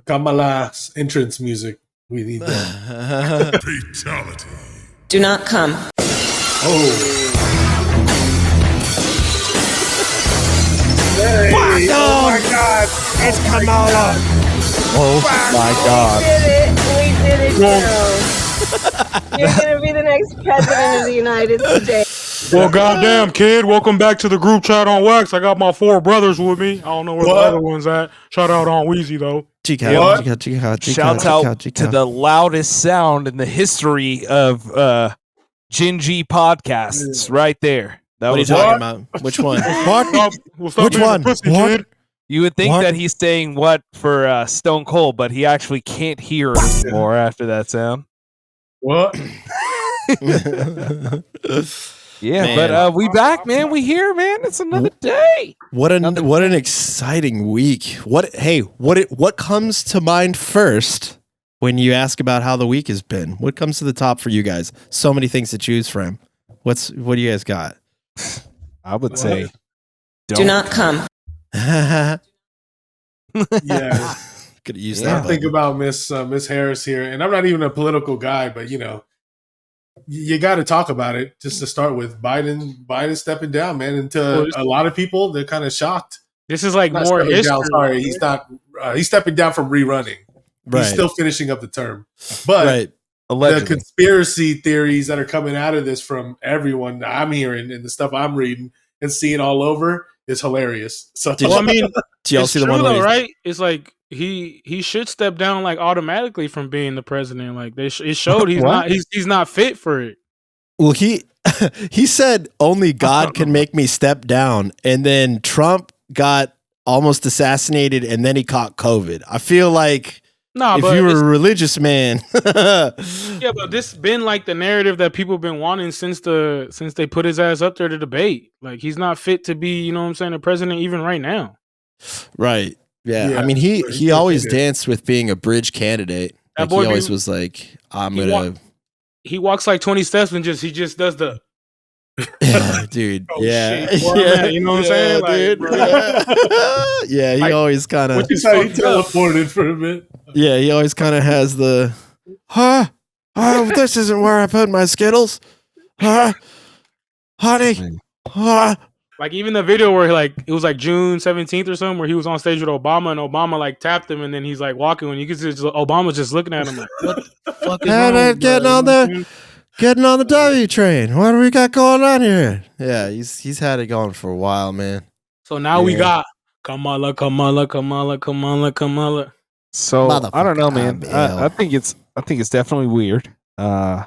Kamala's entrance music. We need that. Fatality. Do not come. Oh. Hey, oh my God! It's Kamala. Oh my God! We did it, Joe. You're gonna be the next president of the United States. Well, goddamn, kid. Welcome back to the group chat on Wax. I got my 4 brothers with me. I don't know where the other one's at. Shout out on Wheezy, though. Shout out to the loudest sound in the history of Gingy podcasts right there. What are you talking about? Which one? What? Which one? What? You would think that he's saying what for Stone Cold, but he actually can't hear anymore after that sound. What? Yeah, Man. but we back, man. We here, man. It's another day. What an exciting week. What comes to mind first when you ask about how the week has been? What comes to the top for you guys? So many things to choose from. What do you guys got? I would say Do not come. Yeah. Could have used I that. think about Miss Harris here, and I'm not even a political guy, but you got to talk about it just to start with. Biden stepping down, man. And to a lot of people, they're kind of shocked. This is like Not more stepping history. down, sorry, he's not. He's stepping down from rerunning. Right. He's still finishing up the term, but Right. allegedly. the conspiracy theories that are coming out of this from everyone I'm hearing and the stuff I'm reading and seeing all over is hilarious. So Well, I mean, Do y'all it's see the true one though, where right? It's like he should step down like automatically from being the president. Like it showed he's not fit for it. Well, he said only God can make me step down, and then Trump got almost assassinated, and then he caught COVID. I feel like No, if but you were a religious man, yeah, but this been like the narrative that people been wanting since they put his ass up there to debate. Like he's not fit to be, you know what I'm saying, the president even right now. right? Yeah, Yeah, I mean he he always did. danced with being a bridge candidate. That Like boy he always be- was like, I'm he gonna, He walks like 20 steps and he just does the dude. Oh, yeah, shit, where I'm at, you know what I'm saying? Like, dude. bro. Yeah, he Like, always kind of. which is That's how he fucked up. teleported for a bit. Yeah, he always kind of has the, huh? Oh, this isn't where I put my Skittles. Huh? Honey. Huh? Like even the video where it was like June 17th or something where he was on stage with Obama and Obama like tapped him and then he's like walking and you can see Obama's just looking at him like what the fuck is And wrong, getting bro? on the W train. What do we got going on here? Yeah, he's had it going for a while, man. So now we Yeah. got Kamala. So I don't know, man. Motherfucker, I think it's definitely weird. I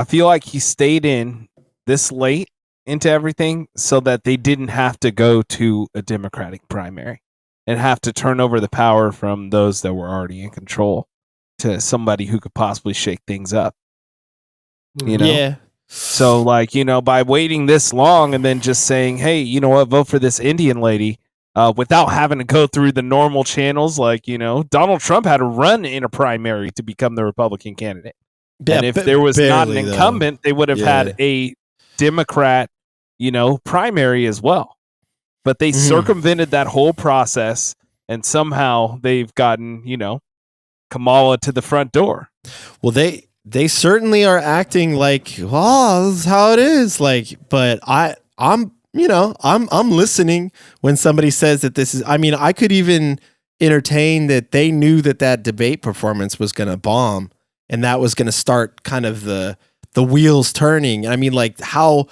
feel like he stayed in this late into everything so that they didn't have to go to a Democratic primary and have to turn over the power from those that were already in control to somebody who could possibly shake things up. You know? Yeah. So by waiting this long and then just saying, hey, you know what, vote for this Indian lady, without having to go through the normal channels, Donald Trump had to run in a primary to become the Republican candidate. Yeah, and if there was not an barely, though. incumbent, they would have had a Democrat, primary as well. But they circumvented that whole process and somehow they've gotten, Kamala to the front door. Well, they certainly are acting like, oh, this is how it is. But I'm listening when somebody says that this is. I mean, I could even entertain that they knew that debate performance was going to bomb, and that was going to start kind of the wheels turning. I mean, like how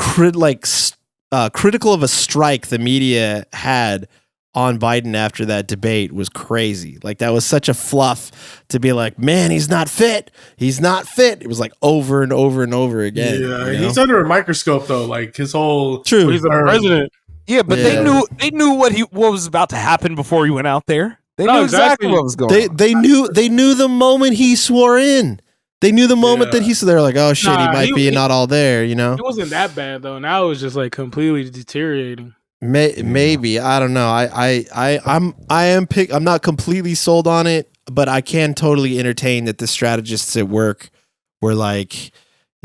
critical of a strike the media had on Biden after that debate was crazy. Like that was such a fluff to be like, man, he's not fit. He's not fit. It was like over and over and over again. Yeah, he's under a microscope though. Like his whole True. He's the president. Yeah, but they knew what was about to happen before he went out there. They knew exactly what was going on. They knew the moment he swore in. They knew the moment that they're like, oh shit, he might be not all there, It wasn't that bad though. Now it was just like completely deteriorating. Maybe I don't know. I'm not completely sold on it, but I can totally entertain that the strategists at work were like,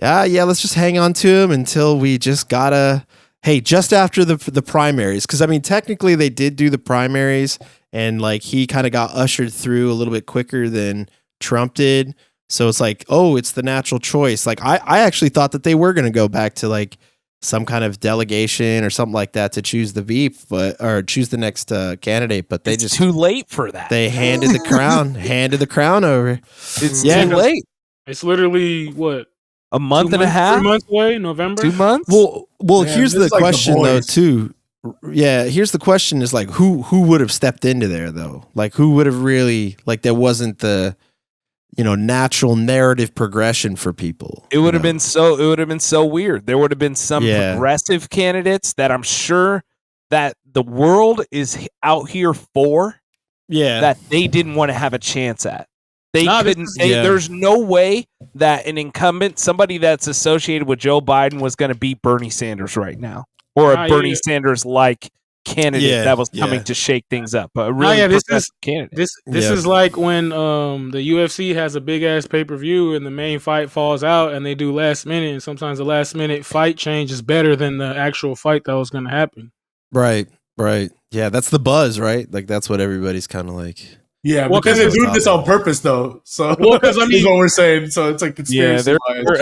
yeah, let's just hang on to him until we just gotta. Hey, just after the primaries, because I mean, technically they did do the primaries and like he kind of got ushered through a little bit quicker than Trump did. So it's like, oh, it's the natural choice. Like I actually thought that they were going to go back to like some kind of delegation or something like that to choose the VP, or choose the next candidate. But it's too late for that. They handed the crown over. It's too late. It's literally what, a month and a half, 3 months away, November. 2 months. Well, Man, here's the this is like The question though, Boys. too. Yeah, here's the question: is like who would have stepped into there though? Like who would have really, like, there wasn't the, you know, natural narrative progression for people. It would have been so weird. There would have been some progressive candidates that I'm sure that the world is out here for. Yeah, that they didn't want to have a chance at. They couldn't. Yeah. There's no way that an incumbent, somebody that's associated with Joe Biden, was going to beat Bernie Sanders right now, or a Bernie Sanders like candidate that was coming to shake things up. A really progressive candidate. This is like when the UFC has a big ass pay-per-view and the main fight falls out and they do last minute, and sometimes the last minute fight change is better than the actual fight that was going to happen. Right. Yeah, that's the buzz, right? Like that's what everybody's kind of like. Yeah, because they're doing this on purpose, though. So, because I mean, is what we're saying. So it's like conspiracy. They're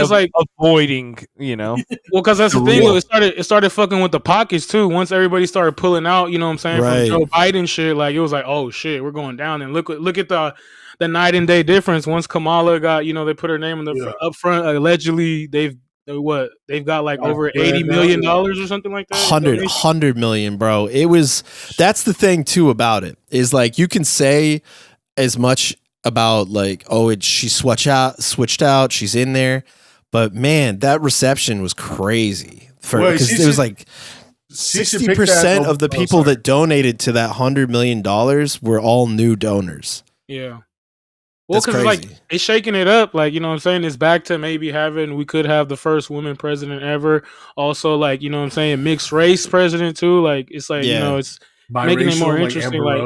like avoiding, you know. Well, because that's the thing. It started fucking with the pockets too. Once everybody started pulling out, you know what I'm saying, from Joe Biden shit. Like it was like, oh shit, we're going down. And look at the night and day difference. Once Kamala got, you know, they put her name in the up front. Allegedly, they've got like over $80 million or something like that. 100 million, bro. That's the thing too about it, is like you can say as much about like, oh, she switched out, she's in there, but man, that reception was crazy because it was like 60% of the people that donated to that $100 million were all new donors. Yeah. Well, because like it's shaking it up, like, you know what I'm saying, it's back to maybe we could have the first woman president ever. Also, like, you know what I'm saying, mixed race president too. Like it's like, you know, it's making it more interesting. Like,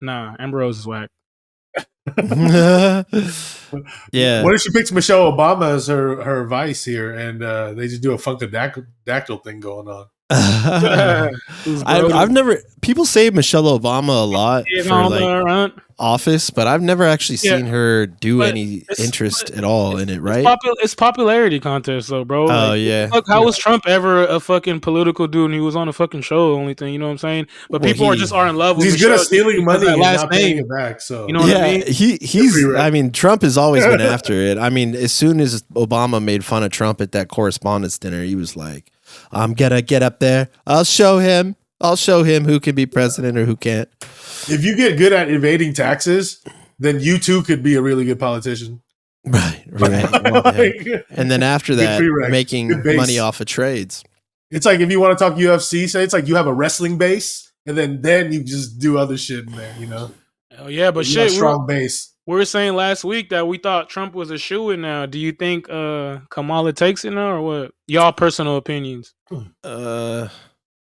nah, Amber Rose is whack. Yeah. What if she picks Michelle Obama as her vice here, and they just do a funkadactyl thing going on? I've never. People say Michelle Obama a lot for like office, but I've never actually seen her do any interest at all in it. Right? It's popularity contest, though, bro. Oh like, yeah. Look, how was Trump ever a fucking political dude? And he was on a fucking show. The only thing, you know what I'm saying? But people are in love with. He's good at stealing money and not paying it back. So you know what I mean? He's. I mean, Trump has always been after it. I mean, as soon as Obama made fun of Trump at that correspondence dinner, he was like, I'm gonna get up there. I'll show him who can be president or who can't. If you get good at evading taxes, then you too could be a really good politician. Right. Well, yeah. And then after that, making money off of trades. It's like if you want to talk UFC, say it's like you have a wrestling base, and then you just do other shit in there, you know? Oh yeah, but shit, strong base. We were saying last week that we thought Trump was a shoo-in now. Do you think Kamala takes it now, or what? Y'all personal opinions?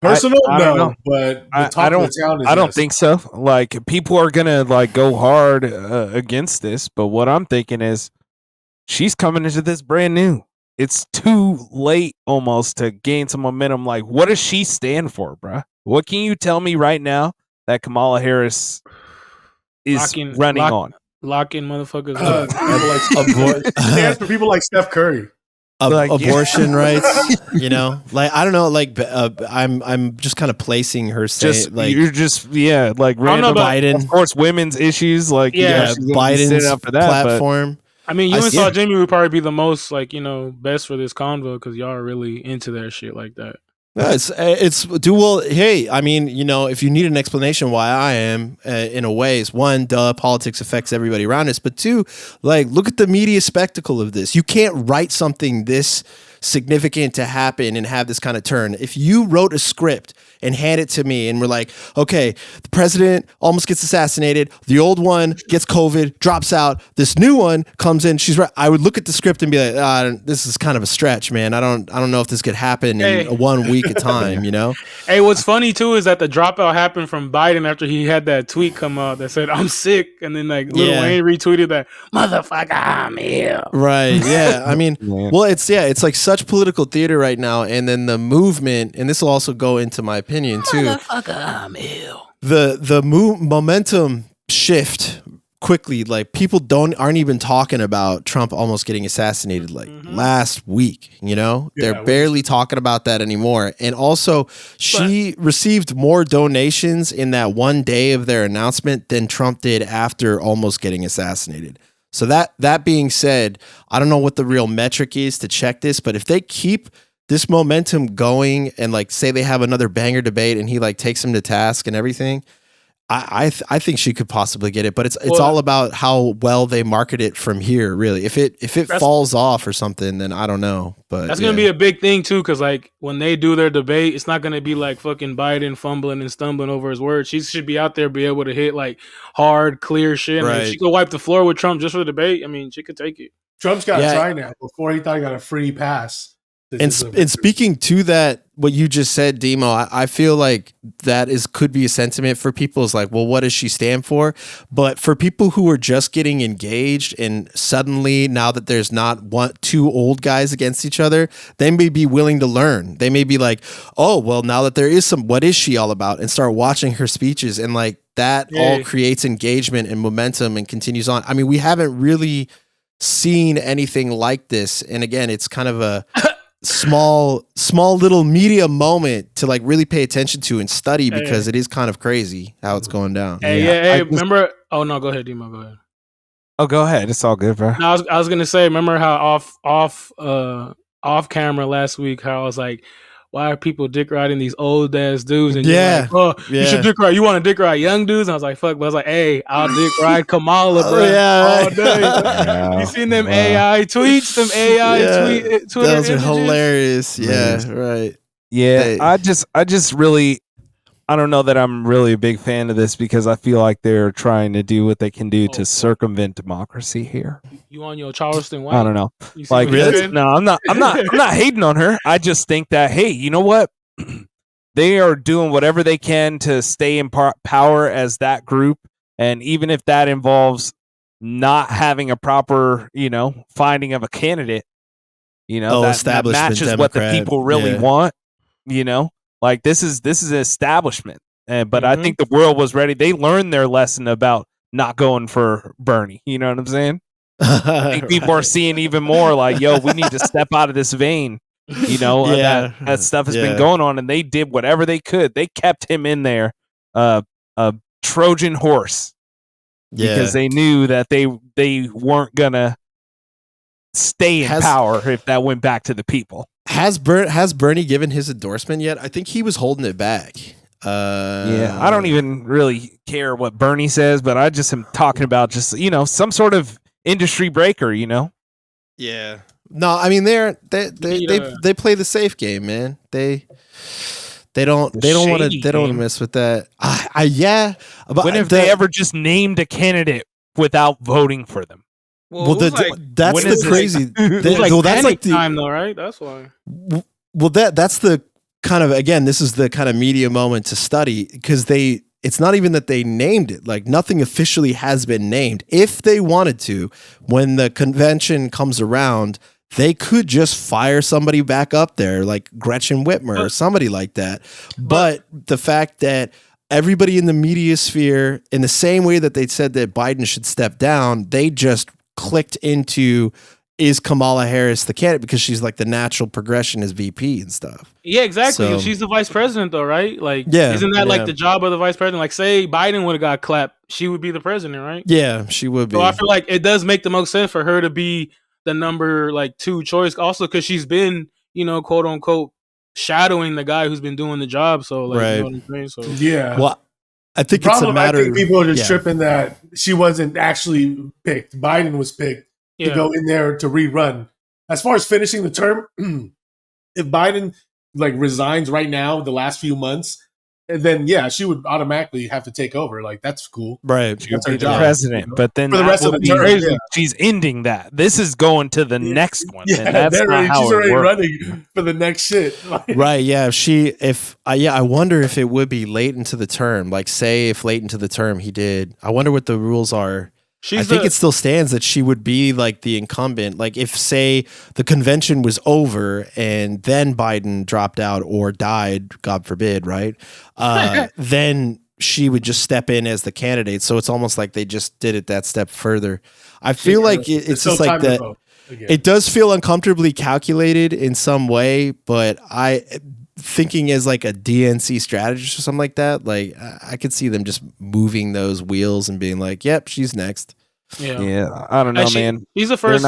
Personal, I don't know. But I don't think so. Like people are gonna like go hard against this, but what I'm thinking is she's coming into this brand new. It's too late almost to gain some momentum. Like, what does she stand for, bruh? What can you tell me right now that Kamala Harris is running on? Locking motherfuckers stands for people like Steph Curry. Abortion rights, you know, like I don't know, like I'm just kind of placing her like you're just like random Biden, of course, women's issues, like Biden's up for that platform. I mean, you and Saw Jimmy would probably be the most like, you know, best for this convo because y'all are really into that shit like that. It's dual. Hey, I mean, you know, if you need an explanation why I am in a way, is one, politics affects everybody around us, but two, like, look at the media spectacle of this. You can't write something this significant to happen and have this kind of turn. If you wrote a script and hand it to me and we're like, okay, the president almost gets assassinated, the old one gets COVID, drops out, this new one comes in, she's right, I would look at the script and be like, this is kind of a stretch, man. I don't know if this could happen in 1 week at time, you know? Hey, what's funny too is that the dropout happened from Biden after he had that tweet come out that said, I'm sick, and then like Lil Wayne retweeted that, motherfucker, I'm ill. Right, yeah. I mean, well, it's like such political theater right now, and then the movement, and this will also go into my opinion too. Motherfucker, I'm ill. the momentum shift quickly. Like people aren't even talking about Trump almost getting assassinated like last week, you know? They're barely talking about that anymore. And also she received more donations in that one day of their announcement than Trump did after almost getting assassinated. So that being said, I don't know what the real metric is to check this, but if they keep this momentum going and like say they have another banger debate and he like takes him to task and everything, I think she could possibly get it, but it's all about how well they market it from here. Really, if it falls off or something, then I don't know. But that's gonna be a big thing too, because like when they do their debate, it's not gonna be like fucking Biden fumbling and stumbling over his words. She should be out there, be able to hit like hard, clear shit. Right. Like, if she could wipe the floor with Trump just for the debate, I mean, she could take it. Trump's got to try now. Before he thought he got a free pass. And speaking to that, what you just said, Demo, I feel like that could be a sentiment for people is like, well, what does she stand for? But for people who are just getting engaged and suddenly now that there's not two old guys against each other, they may be willing to learn. They may be like, oh, well, now that there is what is she all about? And start watching her speeches. And like that all creates engagement and momentum and continues on. I mean, we haven't really seen anything like this. And again, it's kind of a small little media moment to like really pay attention to and study because it is kind of crazy how it's going down. Remember? Oh no, go ahead, Demo. Go ahead. Oh, go ahead. It's all good, bro. No, I was gonna say, remember how off camera last week, how I was like, why are people dick riding these old ass dudes? And you're like, you should dick ride. You want to dick ride young dudes? And I was like, fuck. But I was like, hey, I'll dick ride Kamala, bro, all day. You seen them AI tweets? Them AI Twitter those are images? Hilarious. Yeah, right. Yeah, I just really, I don't know that I'm really a big fan of this because I feel like they're trying to do what they can do to circumvent democracy here. You on your Charleston White? I don't know. Like, no, I'm not hating on her. I just think that, hey, you know what? They are doing whatever they can to stay in power as that group, and even if that involves not having a proper, finding of a candidate, that matches Democrat, what the people really want, Like this is an establishment, but I think the world was ready. They learned their lesson about not going for Bernie. You know what I'm saying? I think people are seeing even more like, yo, we need to step out of this vein. That stuff has been going on, and they did whatever they could. They kept him in there, a Trojan horse, because they knew that they weren't gonna stay in power if that went back to the people. Has Bernie given his endorsement yet? I think he was holding it back. I don't even really care what Bernie says, but I just am talking about just some sort of industry breaker. Yeah. No, I mean they play the safe game, man. They don't want to mess with that. When have they ever just named a candidate without voting for them? Well, that's the crazy. That's like time though, right? That's why. Well, that's the kind of, again, this is the kind of media moment to study because it's not even that they named it. Like nothing officially has been named. If they wanted to, when the convention comes around, they could just fire somebody back up there, like Gretchen Whitmer or somebody like that. But the fact that everybody in the media sphere, in the same way that they said that Biden should step down, they just clicked into, is Kamala Harris the candidate because she's like the natural progression as VP and stuff. Yeah, exactly. So, she's the vice president though, right? Like, isn't that like the job of the vice president? Like, say Biden would have got clapped, she would be the president, right? Yeah, she would be. So I feel like it does make the most sense for her to be the number 2 choice, also because she's been, quote unquote, shadowing the guy who's been doing the job. So, like, you know what I'm saying? So, yeah. Well, I think it's a matter. I think people are just tripping that she wasn't actually picked. Biden was picked to go in there to rerun. As far as finishing the term, if Biden resigns right now, the last few months, then she would automatically have to take over. Like that's cool, right? That's her job, president. But then for the rest of the term, she's ending that. This is going to the next one. Yeah, that's not how she's already running for the next shit. Right? Yeah. I wonder if it would be late into the term. Like, say if late into the term he did. I wonder what the rules are. I think it still stands that she would be like the incumbent. Like if, say, the convention was over and then Biden dropped out or died, God forbid, right? Then she would just step in as the candidate. So it's almost like they just did it that step further. I feel like it's just like that. It does feel uncomfortably calculated in some way, but thinking as like a DNC strategist or something like that, like I could see them just moving those wheels and being like, "Yep, she's next." Yeah. I don't know, man. She's the first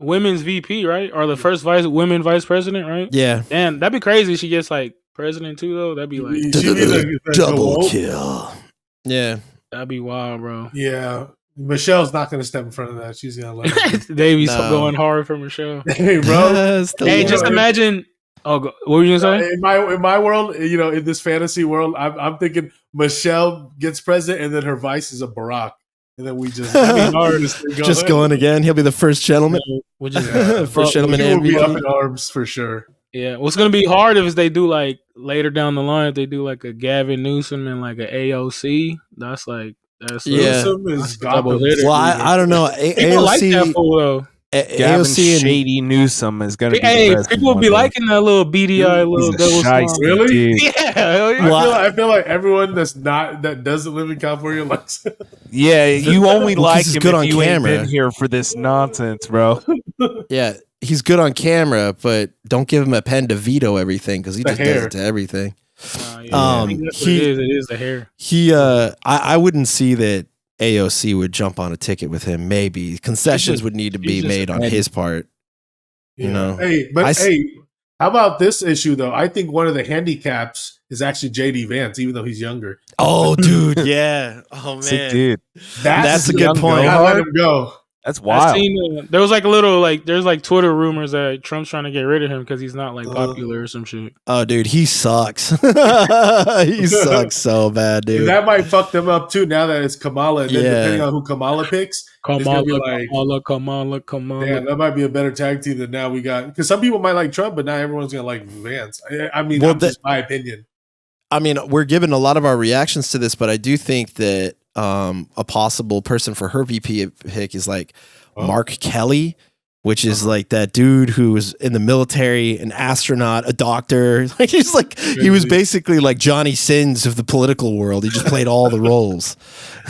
women's VP, right? Or the first women vice president, right? Yeah. Man, that'd be crazy. She gets like president too, though. That'd be like double kill. Yeah, that'd be wild, bro. Yeah. Michelle's not going to step in front of that. She's going to let Davies going hard for Michelle. Hey, bro. Hey, just imagine. Oh, what were you going to say? In my world, in this fantasy world, I'm thinking Michelle gets president and then her vice is a Barack. And then we just just going again. He'll be the first gentleman. First gentleman MVP. Will be up in arms for sure. Yeah, what's gonna be hard if they do like later down the line, if they do like a Gavin Newsom and like an AOC. That's Newsom is double hitter. Well, I don't know. People like that fool though. Gavin Shady Newsom is going to be president. People will be liking that little beady eye, little double smile. Really? Yeah. I feel like everyone that doesn't live in California likes him. Yeah, you only like him if you ain't been here for this nonsense, bro. Yeah, he's good on camera, but don't give him a pen to veto everything because he just does it to everything. It is the hair. I wouldn't see that AOC would jump on a ticket with him. Maybe concessions would need to be made on his part. You know. Hey, how about this issue though? I think one of the handicaps is actually JD Vance, even though he's younger. Oh, dude, yeah. Oh man, dude, that's a good point. I let him go. That's wild. There was like a little there's like Twitter rumors that Trump's trying to get rid of him because he's not like popular or some shit. Oh, dude, he sucks. He sucks so bad, dude. And that might fuck them up too. Now that it's Kamala, and then depending on who Kamala picks, Kamala. Damn, that might be a better tag team than now we got. Because some people might like Trump, but not everyone's gonna like Vance. I mean, that's just my opinion. I mean, we're giving a lot of our reactions to this, but I do think that a possible person for her VP pick is like Mark Kelly, which is like that dude who was in the military, an astronaut, a doctor. Like he was basically like Johnny Sins of the political world. He just played all the roles.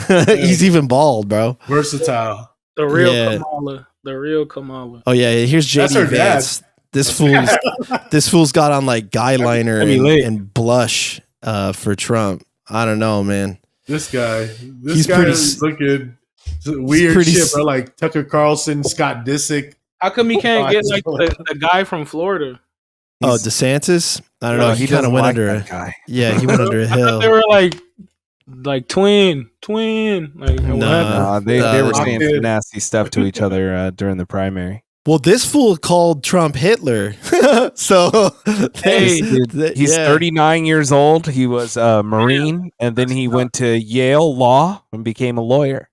He's even bald, bro. Versatile. The real Kamala. Oh yeah, here's JD Vance. This fool's got on like guy liner and blush for Trump. I don't know, man. This guy is looking weird shit, bro. Like Tucker Carlson, Scott Disick. How come he can't get like the guy from Florida? DeSantis? I don't know. He kind of went under a guy. Yeah, he went under a hill. They were like twin. Like they were saying nasty stuff to each other during the primary. Well, this fool called Trump Hitler. So he's 39 years old. He was a Marine, and then he went to Yale Law and became a lawyer.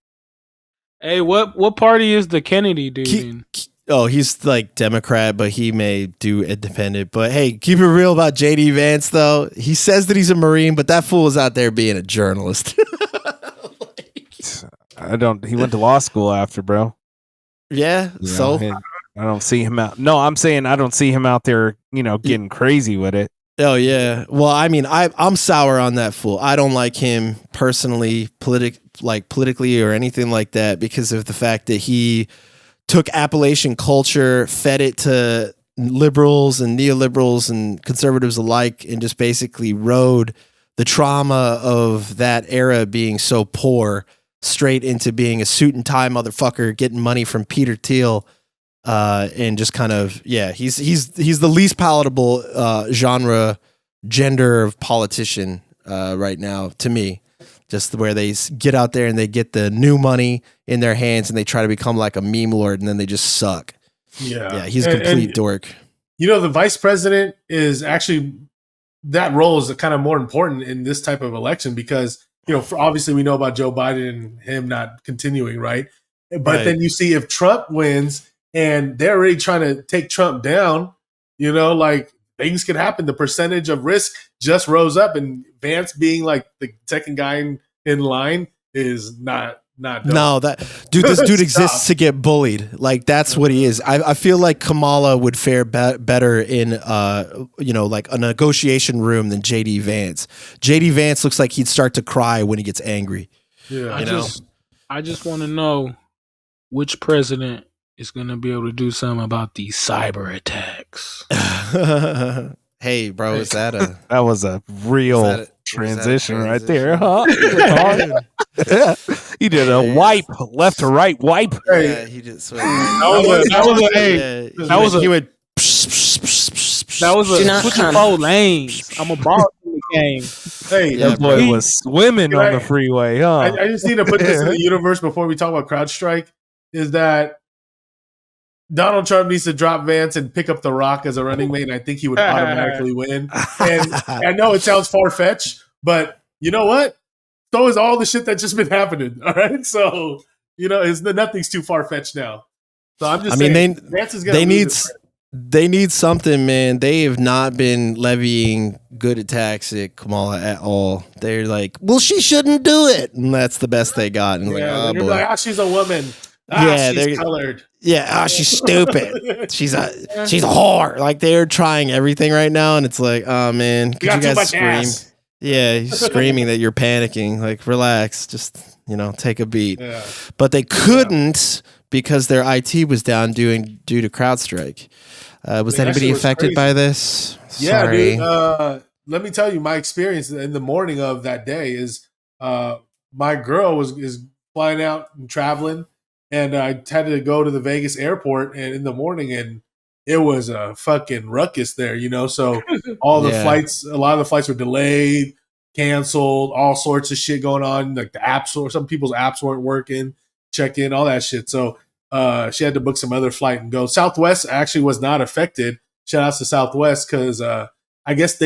Hey, what party is the Kennedy dude in? He's like Democrat, but he may do independent. But hey, keep it real about JD Vance, though. He says that he's a Marine, but that fool is out there being a journalist. He went to law school after, bro. Yeah, so I don't see him out. No, I'm saying I don't see him out there, getting crazy with it. Oh yeah. Well, I mean, I'm sour on that fool. I don't like him personally, politically or anything like that, because of the fact that he took Appalachian culture, fed it to liberals and neoliberals and conservatives alike, and just basically rode the trauma of that era being so poor straight into being a suit and tie motherfucker, getting money from Peter Thiel. And just kind of, he's the least palatable gender of politician right now to me. Just where they get out there and they get the new money in their hands and they try to become like a meme lord and then they just suck. Yeah, he's a complete dork. The vice president is actually, that role is kind of more important in this type of election because obviously we know about Joe Biden and him not continuing, right? But then you see if Trump wins. And they're already trying to take Trump down, like things could happen. The percentage of risk just rose up, and Vance being like the second guy in line is not not. No, this dude exists to get bullied. Like that's what he is. I feel like Kamala would fare better in like a negotiation room than JD Vance. JD Vance looks like he'd start to cry when he gets angry. Yeah, I just want to know which president is going to be able to do something about these cyber attacks. Hey, bro, is that a that was a real transition right there, huh? He did a wipe, left to right wipe. Yeah, he did. He would. That was a switch of 4 lanes. I'm a boss in the game. Hey, that boy was swimming on the freeway, huh? I just need to put this in the universe before we talk about CrowdStrike. Is that Donald Trump needs to drop Vance and pick up The Rock as a running mate, and I think he would automatically win. And I know it sounds far-fetched, but you know what? So is all the shit that's just been happening, all right? So, nothing's too far-fetched now. So I'm just saying, Vance is going to they need something, man. They have not been levying good attacks at Kamala at all. They're like, well, she shouldn't do it. And that's the best they got. And she's a woman. She's colored. Yeah, she's stupid. she's a whore. Like they're trying everything right now, and it's like, oh man, could you guys scream? Ass. Yeah, he's screaming that you're panicking. Like, relax, just take a beat. Yeah. But they couldn't because their IT was down due to CrowdStrike. Was anybody affected by this? Yeah, Sorry. dude. Let me tell you, my experience in the morning of that day is my girl is flying out and traveling. And I had to go to the Vegas airport and in the morning, and it was a fucking ruckus there, So all the flights, a lot of the flights were delayed, canceled, all sorts of shit going on. Like the apps, or some people's apps weren't working, check in, all that shit. So she had to book some other flight and go. Southwest actually was not affected. Shout outs to Southwest because I guess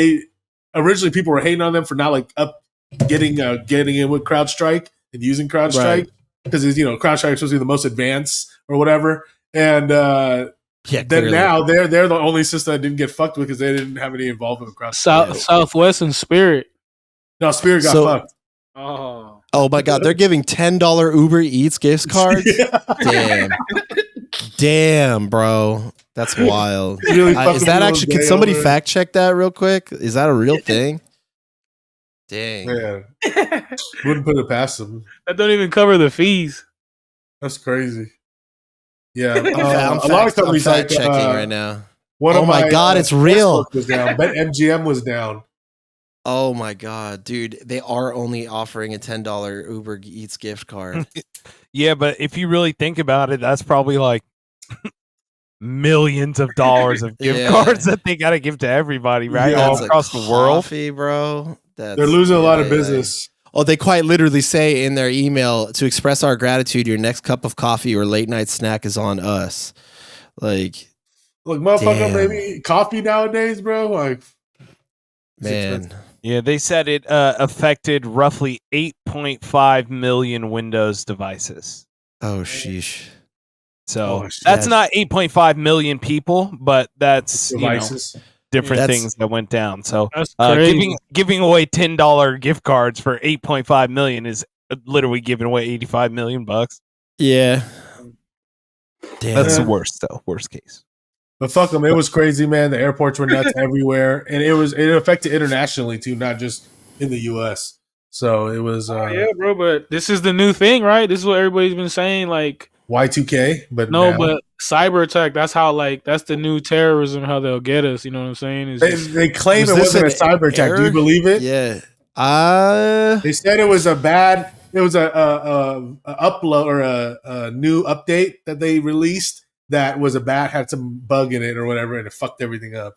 originally people were hating on them for not getting in with CrowdStrike and using CrowdStrike. Right. Because CrowdStrike is supposed to be the most advanced or whatever, and then now they're the only system that didn't get fucked with because they didn't have any involvement with CrowdStrike. Southwest and Spirit. No, Spirit got fucked. Oh my god, they're giving $10 Uber Eats gift cards. Damn, bro, that's wild. Really is that actually? Can somebody fact check that real quick? Is that a real thing? Dang. Man. Wouldn't put it past them. That don't even cover the fees. That's crazy. Yeah. A lot of companies are checking right now. Oh my god, it's real. Was down. BetMGM was down. Oh my god, dude. They are only offering a $10 Uber Eats gift card. Yeah, but if you really think about it, that's probably like millions of dollars of gift cards that they got to give to everybody, right? All across the world. Bro. They're losing a lot of business. Oh, they quite literally say in their email, to express our gratitude, your next cup of coffee or late night snack is on us. Like, look, motherfucker, maybe coffee nowadays, bro. Like, man. Yeah, they said it affected roughly 8.5 million Windows devices. Oh, sheesh. So that's not 8.5 million people, but that's devices. Different things that went down. So giving away $10 gift cards for 8.5 million is literally giving away 85 million bucks. Yeah. Damn. That's the worst though. Worst case. But fuck them. It was crazy, man. The airports were nuts everywhere. And it affected internationally too, not just in the US. So it was yeah, bro, but this is the new thing, right? This is what everybody's been saying, like Y2K, but but cyber attack, that's how that's the new terrorism, how they'll get us, you know what I'm saying? They claim it wasn't a cyber attack. Do you believe it? Yeah. They said it was a upload or a new update that they released that was had some bug in it or whatever, and it fucked everything up.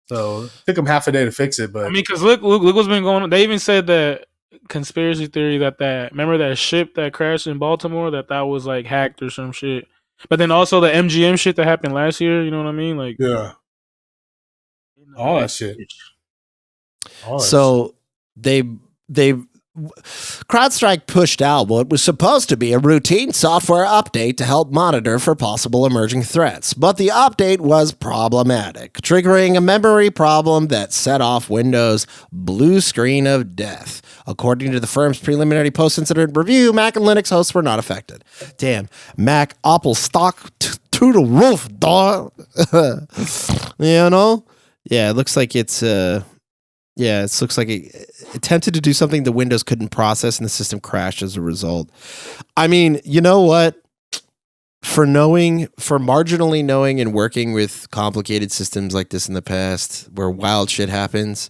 So it took them half a day to fix it. But I mean, because look what's been going on. They even said that conspiracy theory that remember that ship that crashed in Baltimore that was like hacked or some shit. But then also the MGM shit that happened last year. You know what I mean? Like all that shit. So they CrowdStrike pushed out what was supposed to be a routine software update to help monitor for possible emerging threats, but the update was problematic, triggering a memory problem that set off Windows' blue screen of death. According to the firm's preliminary post-incident review, Mac and Linux hosts were not affected. Damn, Mac Apple stock to the roof, dog. You know? Yeah, it looks like it's it looks like it attempted to do something the Windows couldn't process and the system crashed as a result. I mean, you know what? For marginally knowing and working with complicated systems like this in the past where wild shit happens,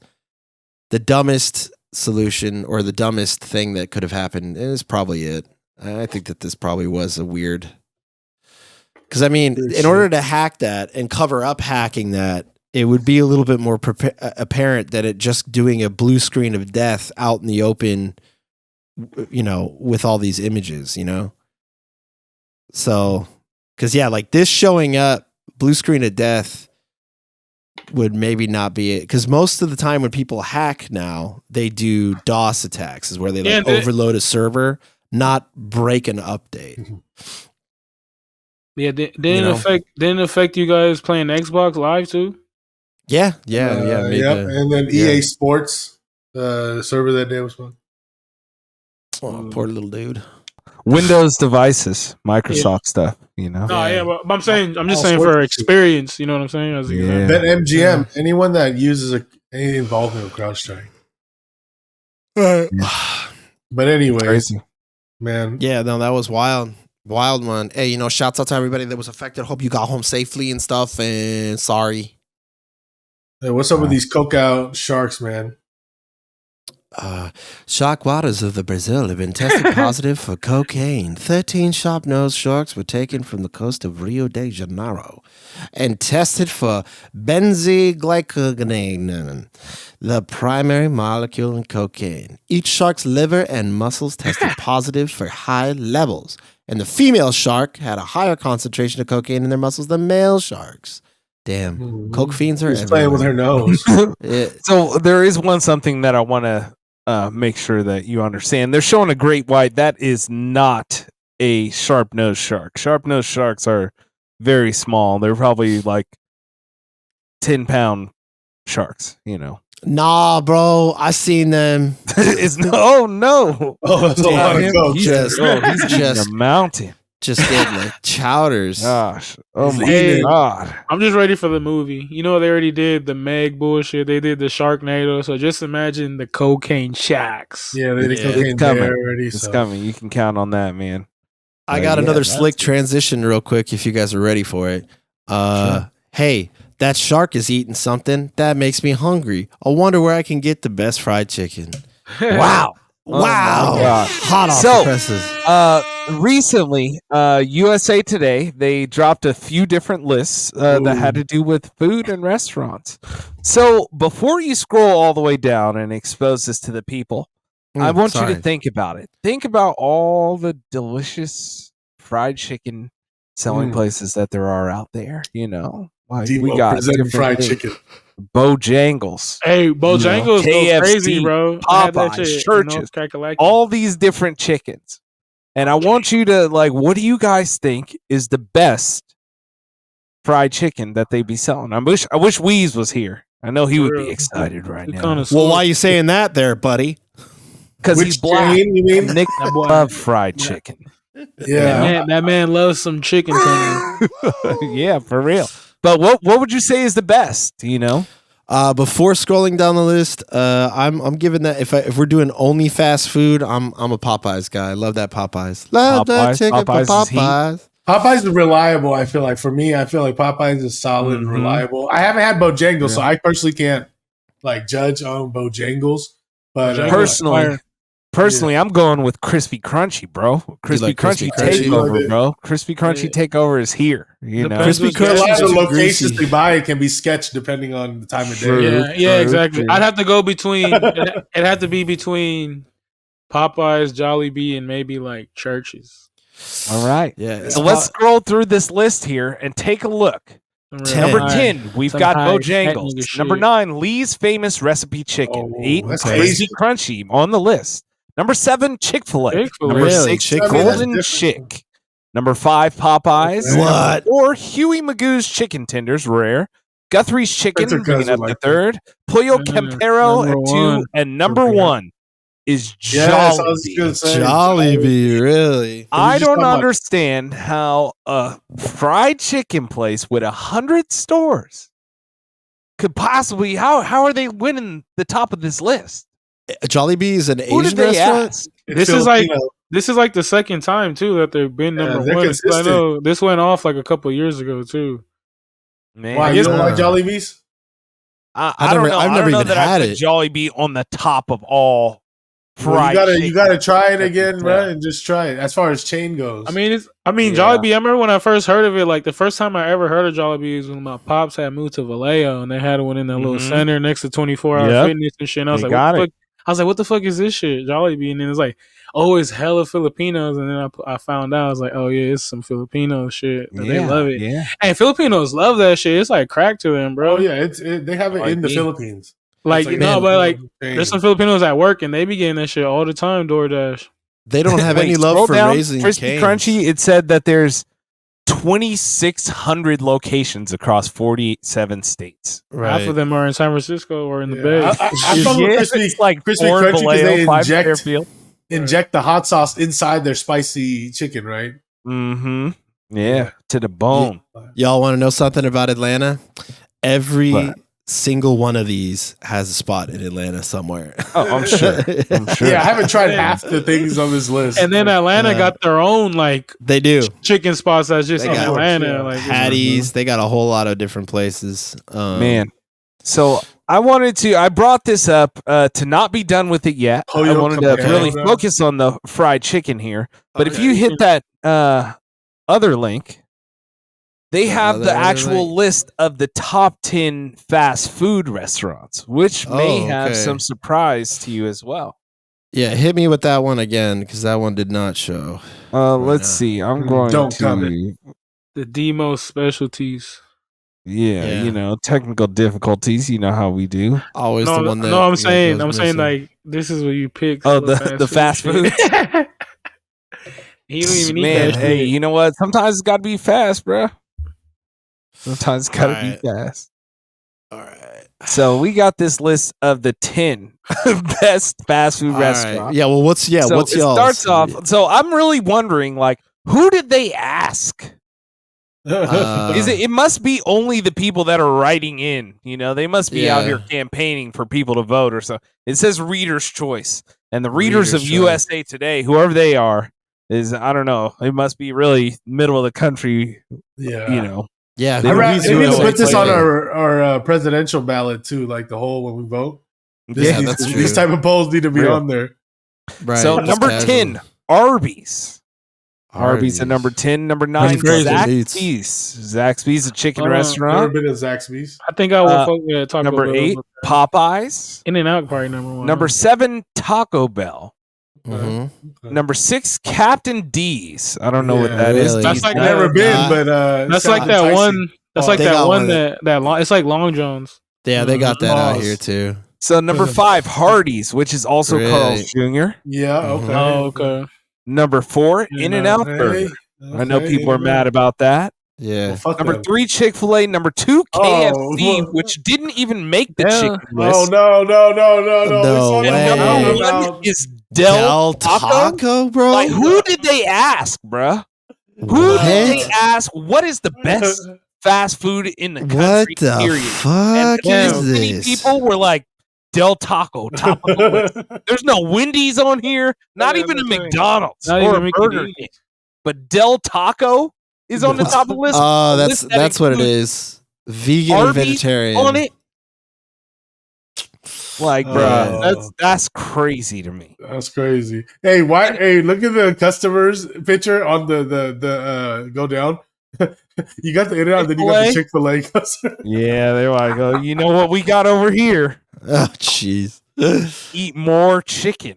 the dumbest solution or the dumbest thing that could have happened is probably it. I think that this probably was a weird... Because, I mean, in order to hack that and cover up hacking that, it would be a little bit more apparent that it just doing a blue screen of death out in the open, you know, with all these images, you know? So, because, yeah, like this showing up, blue screen of death would maybe not be it. Because most of the time when people hack now, they do DOS attacks, is where they overload a server, not break an update. Yeah, didn't affect you guys playing Xbox Live too? Yeah. And then EA Sports server that day was fun. Oh, poor little dude. Windows devices, Microsoft stuff, you know. But I'm just saying for experience, you know what I'm saying? Bet MGM, anyone that uses any involvement with CrowdStrike. But anyways, crazy. Man. Yeah, no, that was wild. Wild one. Hey, you know, shouts out to everybody that was affected. Hope you got home safely and stuff. And sorry. Hey, what's up with these coke-out sharks, man? Shark waters of the Brazil have been tested positive for cocaine. 13 sharp-nosed sharks were taken from the coast of Rio de Janeiro and tested for benzoglycoside, the primary molecule in cocaine. Each shark's liver and muscles tested positive for high levels, and the female shark had a higher concentration of cocaine in their muscles than male sharks. Damn, coke fiends are playing with her nose. So there is something that I want to make sure that you understand. They're showing a great white. That is not a sharp-nosed shark. Sharp-nosed sharks are very small. They're probably like 10-pound sharks, you know. Nah, bro, I seen them. It's no. Oh, that's a lot of coke. He's just a mountain. Just getting like chowders. Gosh. Oh my God. I'm just ready for the movie. You know, they already did the Meg bullshit. They did the Sharknado. So just imagine the cocaine shacks. Yeah, they did cocaine it's coming. already. It's coming. You can count on that, man. I got another slick transition real quick if you guys are ready for it. Sure. Hey, that shark is eating something. That makes me hungry. I wonder where I can get the best fried chicken. Wow. Wow. Hot off the presses. Recently, USA Today, they dropped a few different lists that had to do with food and restaurants. So before you scroll all the way down and expose this to the people, I want you to think about it. Think about all the delicious fried chicken selling places that there are out there, you know. Like we got fried chicken. Bojangles. Hey, Bojangles goes crazy, bro. Popeyes, Churches, all these different chickens. And I want you to, like, what do you guys think is the best fried chicken that they be selling? I wish Weez was here. I know he would be excited right now. Well, why are you saying that there, buddy? Because he's black. You mean? Nick loves fried chicken. Yeah. That man loves some chicken. Yeah, for real. But what would you say is the best? You know, before scrolling down the list, I'm giving that if we're doing only fast food, I'm a Popeyes guy. I love that Popeyes. Love that chicken from Popeyes. Popeyes is reliable. I feel like for me, I feel like Popeyes is solid and reliable. I haven't had Bojangles, so I personally can't like judge on Bojangles. But Personally, I'm going with Crispy Crunchy, bro. Crispy Crunchy takeover, bro. Crispy Crunchy takeover is here. You know, Crispy Crunchy. A lot of the locations they buy it can be sketched depending on the time of day. Yeah, exactly. I'd have to go between. It'd have to be between Popeyes, Jollibee, and maybe like Church's. All right. Yeah. So let's scroll through this list here and take a look. Number 10, we've got Bojangles. Number 9, Lee's Famous Recipe Chicken. 8, Crazy Crunchy on the list. Number 7, Chick-fil-A. Chick-fil-A. Number Really? 6, Chick-fil-A? Golden That's Chick. Number 5, Popeyes. Okay. What? Or Huey Magoo's Chicken Tenders, rare. Guthrie's Chicken, That's a bringing up like the third. Pollo Yeah, Campero number at 2. one. And number Okay. 1 is Yes, I was Jollibee. gonna say Jollibee, really? I just don't talking about- understand how a fried chicken place with 100 stores could possibly how are they winning the top of this list? Jollibee is an Who did Asian they restaurant? ask? It's This is like the second time too that they've been Yeah, number they're one. 'Cause I consistent. know this went off like a couple of years ago too. Man, Why I you guess- don't like Jollibees? I I've don't never- know. I've I never don't know even that I had put it. Jollibee on the top of all Well, fried. you gotta try it again, Yeah. bro, and just try it. As far as chain goes, I mean, Yeah. Jollibee. I remember when I first heard of it. Like the first time I ever heard of Jollibee was when my pops had moved to Vallejo, and they had one in that little Mhm. center next to 24-hour Yep. fitness and shit. And I was They like, got what the it. fuck? I was like, what the fuck is this shit, Jollibee? And then it's like, oh, it's hella Filipinos. And then I found out, I was like, oh yeah, it's some Filipino shit. They love it. Yeah. And Filipinos love that shit. It's like crack to them, bro. oh yeah, they have it Like in the me. Philippines. Like, It's no, but like, chain. there's some Filipinos at work, and they be getting that shit all the time. DoorDash. They don't have any love scroll for down, Raising Crispy Cane's. Crunchy. It said that there's 2,600 locations across 47 states. Right. Half of them are in San Francisco or in the Yeah, Bay. I fuck with crispy, it's like crispy four crunchy because Vallejo, they 5 inject Fairfield. the hot sauce inside their spicy chicken, right? Mm-hmm. Yeah, to the bone. Y'all want to know something about Atlanta? Every What? single one of these has a spot in Atlanta somewhere. Oh, I'm sure. I'm sure. Yeah, I haven't tried half the things on this list. And then Atlanta Yeah. got their own like They do. chicken spots that's just They in got- Atlanta. Yeah. Like Hatties. They got a whole lot of different places. Man. So I brought this up to not be done with it yet. I Pollo wanted to Campero. really focus on the fried chicken here. But if Okay. you hit that other link, they have the Other actual link. list of the top 10 fast food restaurants, which may Oh, have okay. some surprise to you as well. Yeah, hit me with that one again because that one did not show. Let's now. see. I'm going Don't to comment. the Demo specialties. Yeah, you know, technical difficulties. You know how we do. Always No, the one that. no, I'm that saying goes saying missing. like this is what you pick. Oh, for the fast shit. He don't even need Man, that hey, shit. you know what? Sometimes it's got to be fast, bro. Sometimes it's got to Alright. be fast. All right. So we got this list of the 10 best fast food All right. restaurants. Yeah. Well, what's So what's it y'all? starts off. So I'm really wondering, like, who did they ask? Is it? It must be only the people that are writing in. You know, they must be out Yeah. here campaigning for people to vote or so. It says Reader's Choice, and the readers Reader's of Choice. USA Today, whoever they are, is I don't know. It must be really middle of the country. yeah, You know. Yeah. They I who were- ra- reads they need to USA put this on Today? our presidential ballot too, like the whole when we vote. This Yeah, needs that's to- true. These type of polls need to be Real. on there. Right. So just number casual. 10, Arby's. Arby's at number 10. Number 9, That's crazy. Zaxby's. Zaxby's, a chicken Hold on. Never restaurant. been to Zaxby's. I think I will Uh, fuck with Taco Number Bell. 8, Popeyes. In and Out probably number 1. Number 7, Taco Bell. Mhm. Number 6, Captain D's. I don't know what Yeah, that is. really. That's D's. like I've never been, Nah. but that's it like sounds that enticing. one. That's Oh, like they that got one one that long. It's like Long John's. Yeah, they got that out Pause. here too. So number 5, Hardee's, which is also Really? Carl's Jr. Yeah. Okay. Oh, okay. Number 4, Yeah, In-N-Out Hey, Burger. I know okay, people are amen. mad about that. Yeah. Well, fuck Number them. 3, Chick-fil-A. Number 2, KFC, Oh. which didn't even make the Yeah. chicken Oh list. no! No This one- way. And number Hey. 1 is Del Taco. bro. Like, who did they ask, bruh? Who What? did they ask? What is the best fast food in the country? What the period? fuck And is many this? people were like, Del Taco, top of the list. There's no Wendy's on here, not Yeah, even a that's right. McDonald's Not or even a Mickey Burger D's. King. But Del Taco is on the top of the list. Oh, A that's list that what it includes is. Vegan and Arby's vegetarian. on it. Like, Oh. bruh, that's crazy to me. That's crazy. Hey, why? Hey, look at the customers picture on the go down. You got the In-N-Out, then you got the Chick-fil-A customer. Yeah, they're like, oh, you know what we got over here? Oh, jeez. Eat more chicken.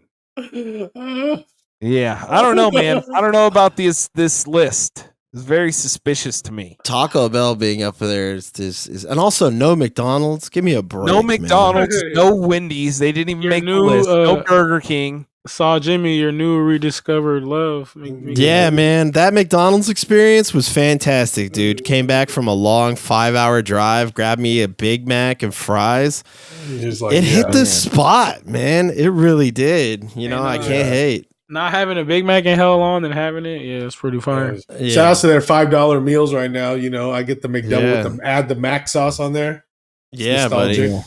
Yeah, I don't know, man. I don't know about this list. It's very suspicious to me. Taco Bell being up there is and also no McDonald's. Give me a break. No man. McDonald's, no Wendy's. They didn't even Your make new, the list. No uh, Burger King. Saw Jimmy, your new rediscovered love. Yeah, man, that McDonald's experience was fantastic, dude. Came back from a long 5-hour drive, grabbed me a Big Mac and fries. It hit the spot, man. It really did. You know, I can't hate. Not having a Big Mac in hell long than having it, it's pretty fire. Yeah. Shout out to their $5 meals right now. You know, I get the McDouble with add the mac sauce on there. It's buddy. You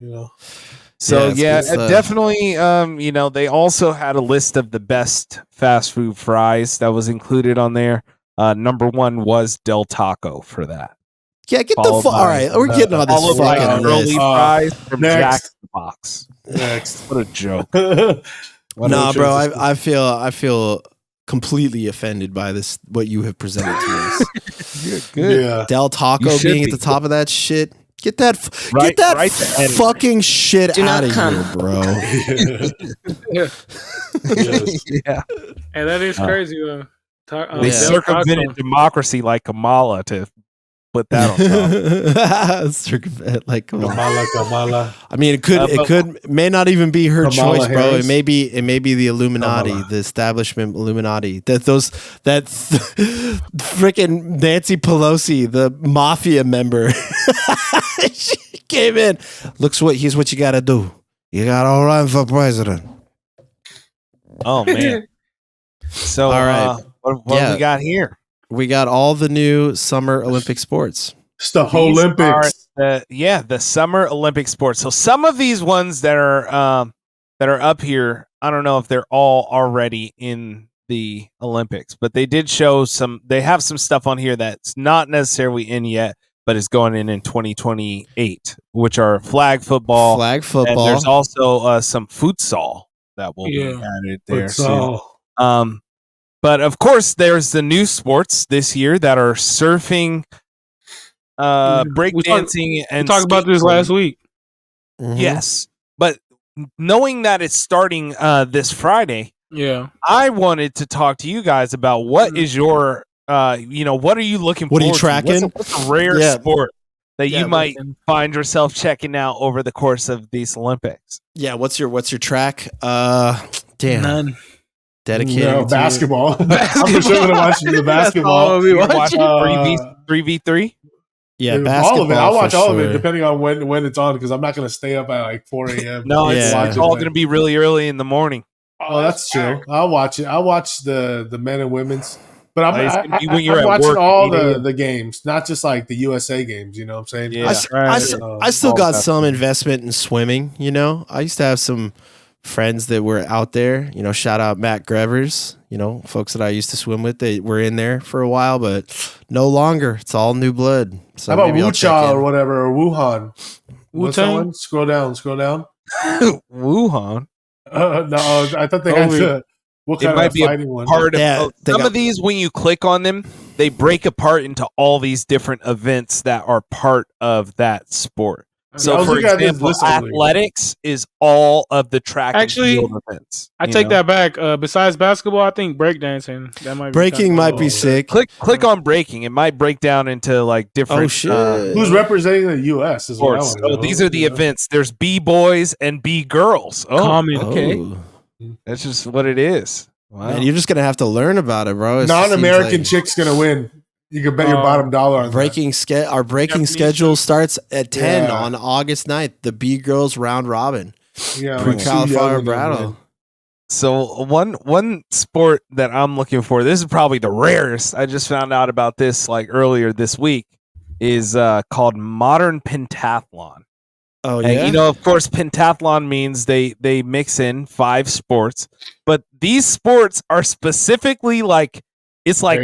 know. So definitely. You know, they also had a list of the best fast food fries that was included on there. Number 1 was Del Taco for that. Yeah, get the all right. We're getting on this fucking early fries from Jack in the Box. Next, what a joke. Nah, bro, I feel completely offended by this. What you have presented to us. Good. Yeah. Del Taco being at the top of that shit. Get that fucking shit out of here, bro. Yeah. And that is crazy though. They circumvented democracy like Kamala to put that on top. Circumvent like Kamala. I mean, it may not even be her Kamala choice, bro. Harris. It may be the Illuminati, the establishment Illuminati. That freaking Nancy Pelosi, the mafia member, she came in. Here's what you got to do. You got to run for president. Oh man. So, all right, what do we got here? We got all the new Summer Olympic sports. It's the Olympics. The Summer Olympic sports. So some of these ones that are up here, I don't know if they're all already in the Olympics, but they did show some. They have some stuff on here that's not necessarily in yet, but is going in 2028, which are flag football. And there's also some futsal that will be added there soon. But of course, there's the new sports this year that are surfing, breakdancing, and we talked about this last week. Mm-hmm. Yes, but knowing that it's starting this Friday, I wanted to talk to you guys about what is your, what are you looking for? What are you tracking? What's a rare sport that you might find yourself checking out over the course of these Olympics? Yeah, what's your track? Damn. None. Dedicated basketball. I'm for sure gonna watch the basketball. 3v3. Yeah, basketball. All of it. I'll watch all of it depending on when it's on because I'm not gonna stay up at like 4 a.m. No, it's all gonna be really early in the morning. Oh, that's true. I'll watch it. I'll watch the men and women's. But I'm watching work, all the games, not just like the USA games. You know what I'm saying? Yeah, I still got some investment in swimming. You know, I used to have some friends that were out there. You know, shout out Matt Grevers. You know, folks that I used to swim with. They were in there for a while, but no longer. It's all new blood. So how about Wucha or whatever, or Wuhan? Wu-Tang? Scroll down. Wuhan. No, I thought they had to. What kind of fighting one? Part of some of these, when you click on them, they break apart into all these different events that are part of that sport. So, for example, athletics is all of the track and field events. I take that back. Besides basketball, I think breakdancing. That might be breaking might be sick. Click on breaking. It might break down into like different. Oh shit! Who's representing the U.S. is what I want to know. These are the events. There's B-boys and B-girls. Okay. That's just what it is. Wow. Man, you're just gonna have to learn about it, bro. Non-American chick's gonna win. You can bet your bottom dollar on that. Our breaking schedule starts at 10 on August 9th. The B girls round robin. Yeah, California battle. So one sport that I'm looking for, this is probably the rarest. I just found out about this like earlier this week, is called modern pentathlon. Oh yeah. And, you know, of course, pentathlon means they mix in 5 sports, but these sports are specifically like it's like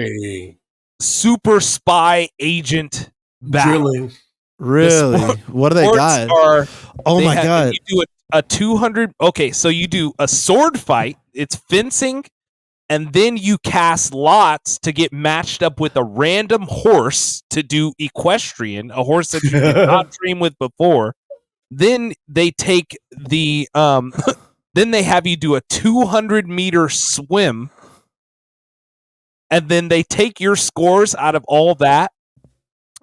super spy agent drilling. Really? What do they got? Oh my god! You do a 200. Okay, so you do a sword fight. It's fencing, and then you cast lots to get matched up with a random horse to do equestrian, a horse that you did not train with before. Then they take the then they have you do a 200-meter swim, and then they take your scores out of all that,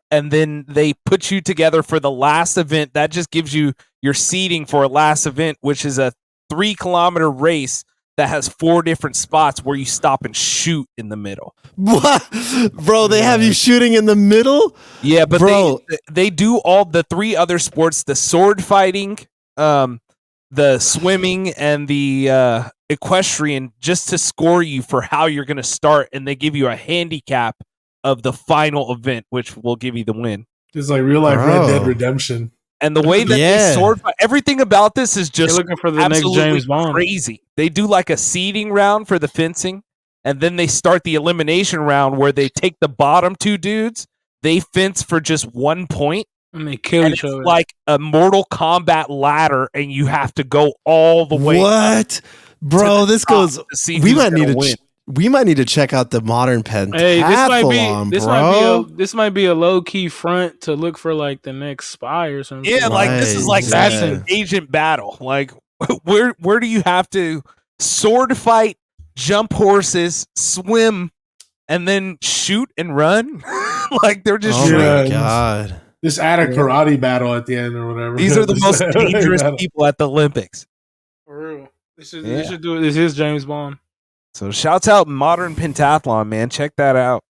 and then they put you together for the last event. That just gives you your seeding for a last event, which is a 3-kilometer race that has 4 different spots where you stop and shoot in the middle. What? Bro, they have you shooting in the middle? Yeah, but Bro. they do all the 3 other sports, the sword fighting, the swimming, and the equestrian, just to score you for how you're going to start, and they give you a handicap of the final event, which will give you the win. It's like real life Red Dead Redemption. And the way that they sword fight, everything about this is just looking for the next James Bond. Crazy. They do like a seeding round for the fencing, and then they start the elimination round where they take the bottom 2 dudes, they fence for just 1 point, and they kill each other. Like a Mortal Kombat ladder, and you have to go all the way. What, bro? This goes. We might need to check out the modern pentathlon. Hey, this might be a low key front to look for like the next spy or something. Yeah, like this is like that's an agent battle. Like where do you have to sword fight, jump horses, swim, and then shoot and run? Like they're just my god. Just add a karate battle at the end or whatever. These are the most dangerous people at the Olympics. For real. They should do it. This is James Bond. So shouts out Modern Pentathlon, man. Check that out.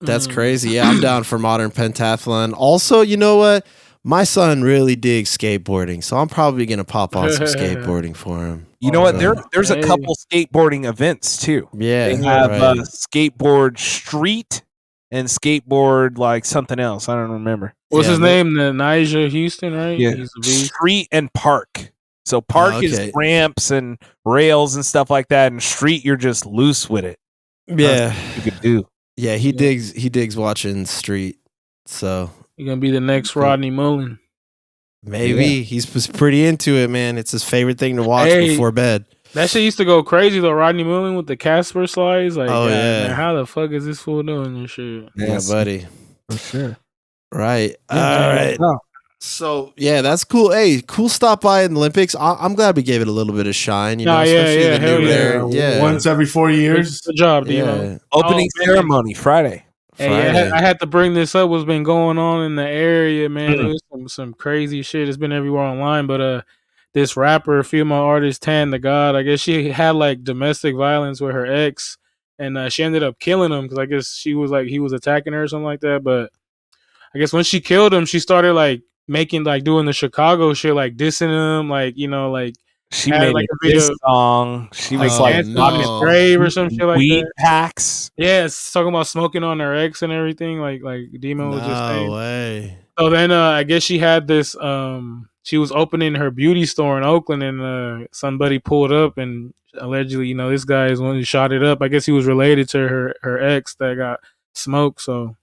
That's crazy. Yeah, I'm down for Modern Pentathlon. Also, you know what? My son really digs skateboarding, so I'm probably going to pop on some skateboarding for him. You know what? There's a couple skateboarding events, too. Yeah. They have skateboard street and skateboard like something else. I don't remember. What's his name? Nigel Houston, right? Yeah. Street and park. So park is ramps and rails and stuff like that, and street you're just loose with it. Yeah, you could do. Yeah, he digs watching street. So you're gonna be the next Rodney Mullen. Maybe he's pretty into it, man. It's his favorite thing to watch before bed. That shit used to go crazy though. Rodney Mullen with the Casper slides, like, man, how the fuck is this fool doing this shit? Yeah, buddy, for sure. Right. All right. So yeah, that's cool. Hey, cool stop by in the Olympics. I'm glad we gave it a little bit of shine. You know, yeah. Once every 4 years. Good job, Dino. Opening ceremony Friday. Hey, I had to bring this up. What's been going on in the area, man? It was some crazy shit. It's been everywhere online, but this rapper, female artist Tan the God, I guess she had like domestic violence with her ex, and she ended up killing him because I guess she was like he was attacking her or something like that. But I guess when she killed him, she started like making like doing the Chicago shit, like dissing him, like, you know, like she made like a video song. She was like on his grave or some shit like weed that. packs. Yeah, it's talking about smoking on her ex and everything. Like Demo was just saying. No way. So then I guess she had this. She was opening her beauty store in Oakland, and somebody pulled up and allegedly, you know, this guy is one who shot it up. I guess he was related to her ex that got smoked. So.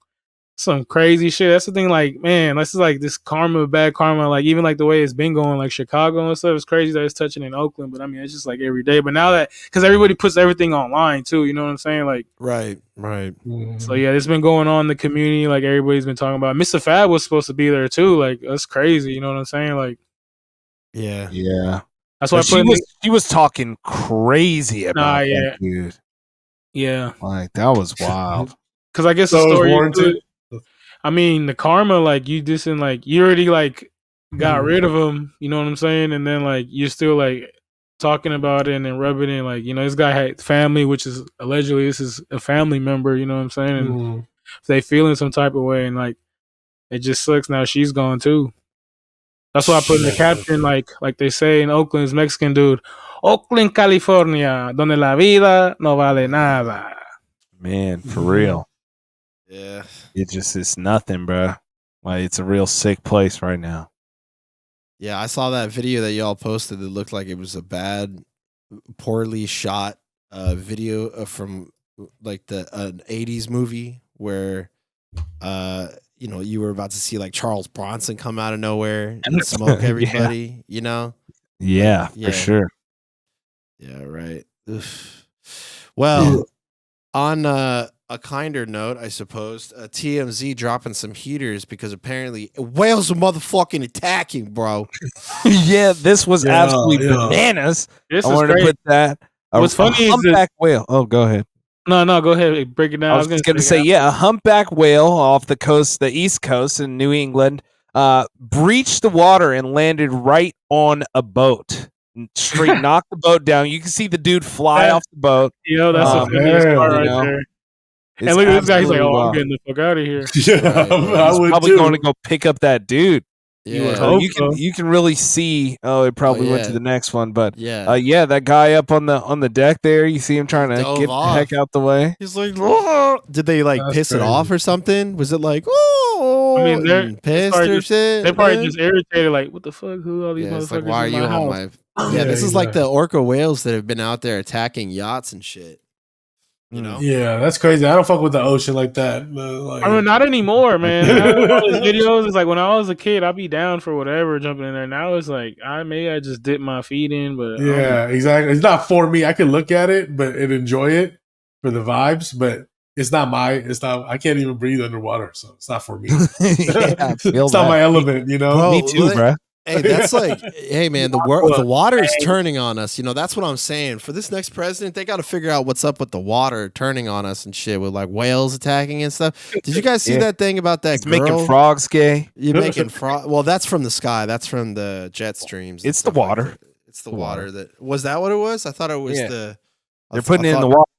Some crazy shit. That's the thing. Like, man, this is like this karma, bad karma. Like, even like the way it's been going, like Chicago and stuff. It's crazy that it's touching in Oakland. But I mean, it's just like every day. But now that because everybody puts everything online too, you know what I'm saying? Like, right. So yeah, it's been going on in the community. Like everybody's been talking about. Mr. Fab was supposed to be there too. Like, that's crazy. You know what I'm saying? Like, yeah. That's why she was talking crazy about that dude. Yeah, like that was wild. Because I guess the story. I mean, the karma, like you dissing, like you already like got rid of him, you know what I'm saying? And then like you're still like talking about it and then rubbing it, like, you know, this guy had family, which is allegedly this is a family member, you know what I'm saying? And if they feeling some type of way, and like it just sucks now she's gone too. That's why I put in the caption, like they say in Oakland's Mexican dude, Oakland, California, donde la vida no vale nada. Man, for real. Yeah. It just is nothing, bro. Like, it's a real sick place right now. Yeah, I saw that video that y'all posted that looked like it was a bad, poorly shot video from like an 80s movie where you know, you were about to see like Charles Bronson come out of nowhere and smoke everybody, you know? Yeah, for sure. Yeah, right. Oof. Well, on a kinder note, I suppose, TMZ dropping some heaters because apparently whales are motherfucking attacking, bro. Yeah, this was absolutely bananas. This I wanted to put that. What's funny is humpback whale. Oh, go ahead. No, go ahead. Break it down. I was going to say, a humpback whale off the coast, the East Coast in New England, breached the water and landed right on a boat. straight knock the boat down. You can see the dude fly off the boat. Yo, that's the funniest part right there. And look at this guy. He's like, "Oh, I'm getting the fuck out of here." Yeah, he's probably going to go pick up that dude. Yeah. So you can really see. Oh, it probably went to the next one, but yeah, that guy up on the deck there. You see him trying to get the heck out the way. He's like, "Whoa." Did they like piss it off or something? Was it like, oh, I mean, they're pissed or shit? They probably just irritated, like, what the fuck? Who all these motherfuckers? It's like, why are you on my? Yeah, this is like the orca whales that have been out there attacking yachts and shit. You know? Yeah, that's crazy. I don't fuck with the ocean like that. Like, I mean, not anymore, man. All these videos, it's like when I was a kid, I'd be down for whatever jumping in there. Now it's like I just dip my feet in, but yeah, exactly. It's not for me. I can look at it, but and enjoy it for the vibes, but it's not. I can't even breathe underwater, so it's not for me. It's not my element, you know. Bro, me too, bro. Hey, that's like, hey man, the water is turning on us. You know, that's what I'm saying. For this next president, they got to figure out what's up with the water turning on us and shit, with like whales attacking and stuff. Did you guys see that thing about that girl making frogs gay? You're making frog. Well, that's from the sky. That's from the jet streams. It's the water. Like it's the water that was that what it was. I thought it was They're putting it in the water.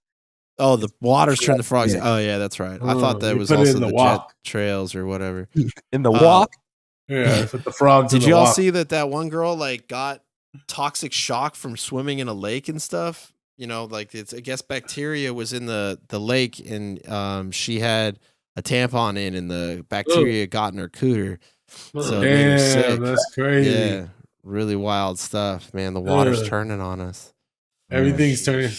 Oh, the water's turning the frogs. Oh yeah, that's right. I thought that was also the jet trails or whatever. In the walk. Yeah, with the frogs. Did you all see that one girl like got toxic shock from swimming in a lake and stuff? You know, like I guess bacteria was in the lake, and she had a tampon in, and the bacteria got in her cooter. So it made her sick. That's crazy. Yeah, really wild stuff, man. The water's turning on us. Everything's turning.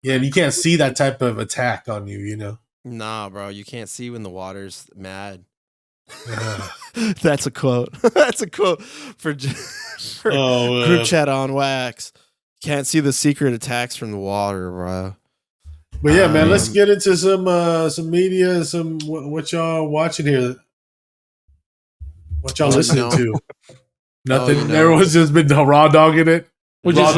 Yeah, and you can't see that type of attack on you, you know. Nah, bro, you can't see when the water's mad. That's a quote. That's a quote for group chat on wax. Can't see the secret attacks from the water, bro. But yeah, man, let's get into some media, what y'all watching here. What y'all listening to? Nothing. Everyone's just been raw dogging it. We just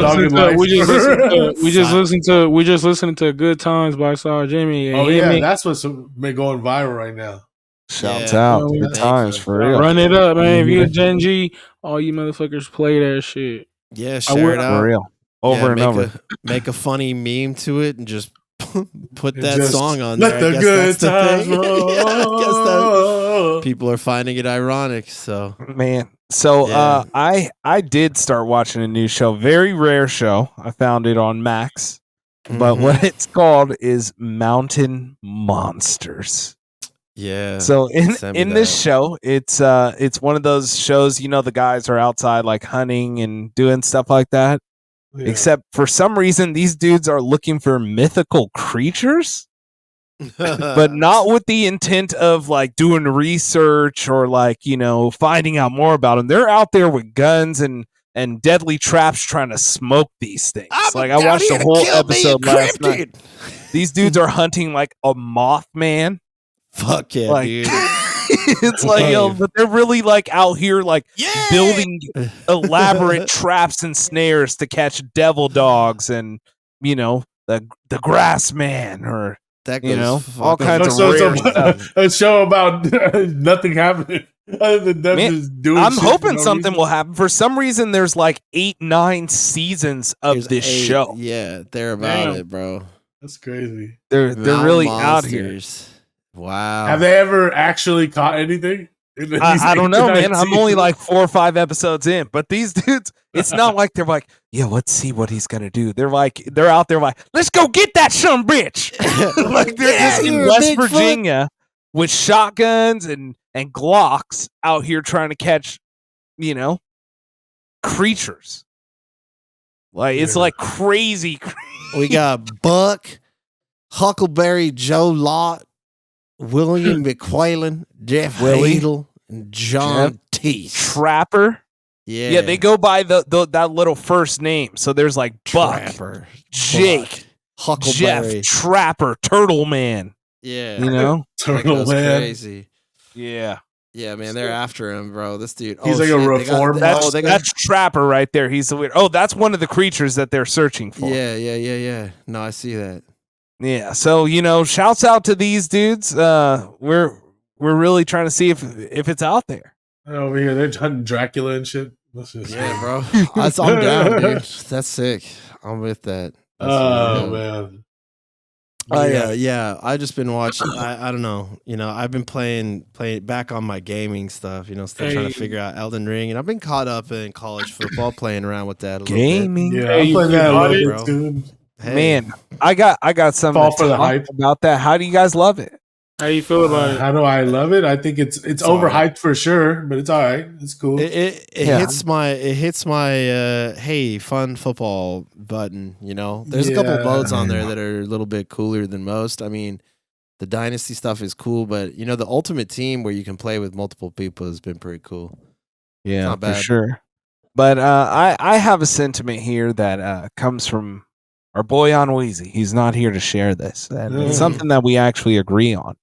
listened to Good Times by Saw Jimmy. Oh yeah, that's what's been going viral right now. Shouts out. Good times for real. Run it up, man. If you're a Gen G, all you motherfuckers play that shit. Yeah, share it out. For real. Over and over. Make a funny meme to it and just put that song on there. Let the good times roll. I guess people are finding it ironic. So man. So I did start watching a new show. Very rare show. I found it on Max. But what it's called is Mountain Monsters. Yeah. So in this show, it's one of those shows, you know, the guys are outside like hunting and doing stuff like that. Yeah. Except for some reason, these dudes are looking for mythical creatures, but not with the intent of like doing research or like, you know, finding out more about them. They're out there with guns and deadly traps trying to smoke these things. Like I watched the whole episode last night. These dudes are hunting like a Mothman. Fuck yeah, like, dude. It's like, yo, but they're really like out here like building elaborate traps and snares to catch devil dogs and, you know, the grass man or that, you know, all kinds of rare stuff. A show about nothing happening other than them just doing I'm shit hoping something will happen. For some reason, there's like 8-9 seasons of this show. Yeah, they're about it, bro. That's crazy. They're really out here. Wow. Have they ever actually caught anything? I don't know, man. I'm only like 4 or 5 episodes in, but these dudes, it's not like they're like, yo, let's see what he's gonna do. They're out there like, let's go get that son bitch. Like they're just in West Virginia with shotguns and Glocks out here trying to catch, you know, creatures. Like it's like crazy. We got Buck, Huckleberry Joe Lott, William McQuaylen, Jeff Hadel, and John Teese. Trapper. Yeah, they go by that little first name. So there's like Buck, Trapper, Jake, Huckleberry, Jeff, Trapper, Turtle Man. Yeah, you know, Turtle Man. Crazy. Yeah, man, they're after him, bro. This dude, he's like a reform. That's Trapper right there. He's the weird. Oh, that's one of the creatures that they're searching for. Yeah. No, I see that. Yeah, so you know, shouts out to these dudes. We're really trying to see if it's out there. Over here, they're hunting Dracula and shit. Yeah, bro. I'm down, dude. That's sick. I'm with that. Oh man. Yeah. I just been watching. I don't know. I've been playing back on my gaming stuff. Still trying to figure out Elden Ring, and I've been caught up in college football, playing around with that a gaming. little bit. Yeah, I'm playing that a little bit too. Hey. Man, I got something to talk about that. How do you guys love it? How you feel about it? How do I love it? I think it's overhyped for sure, but it's all right. It's cool. It hits my hey, fun football button. There's a couple modes on there that are a little bit cooler than most. I mean, the dynasty stuff is cool, but the ultimate team where you can play with multiple people has been pretty cool. Yeah, for sure. But I have a sentiment here that comes from our boy on Wheezy. He's not here to share this. And it's something that we actually agree on.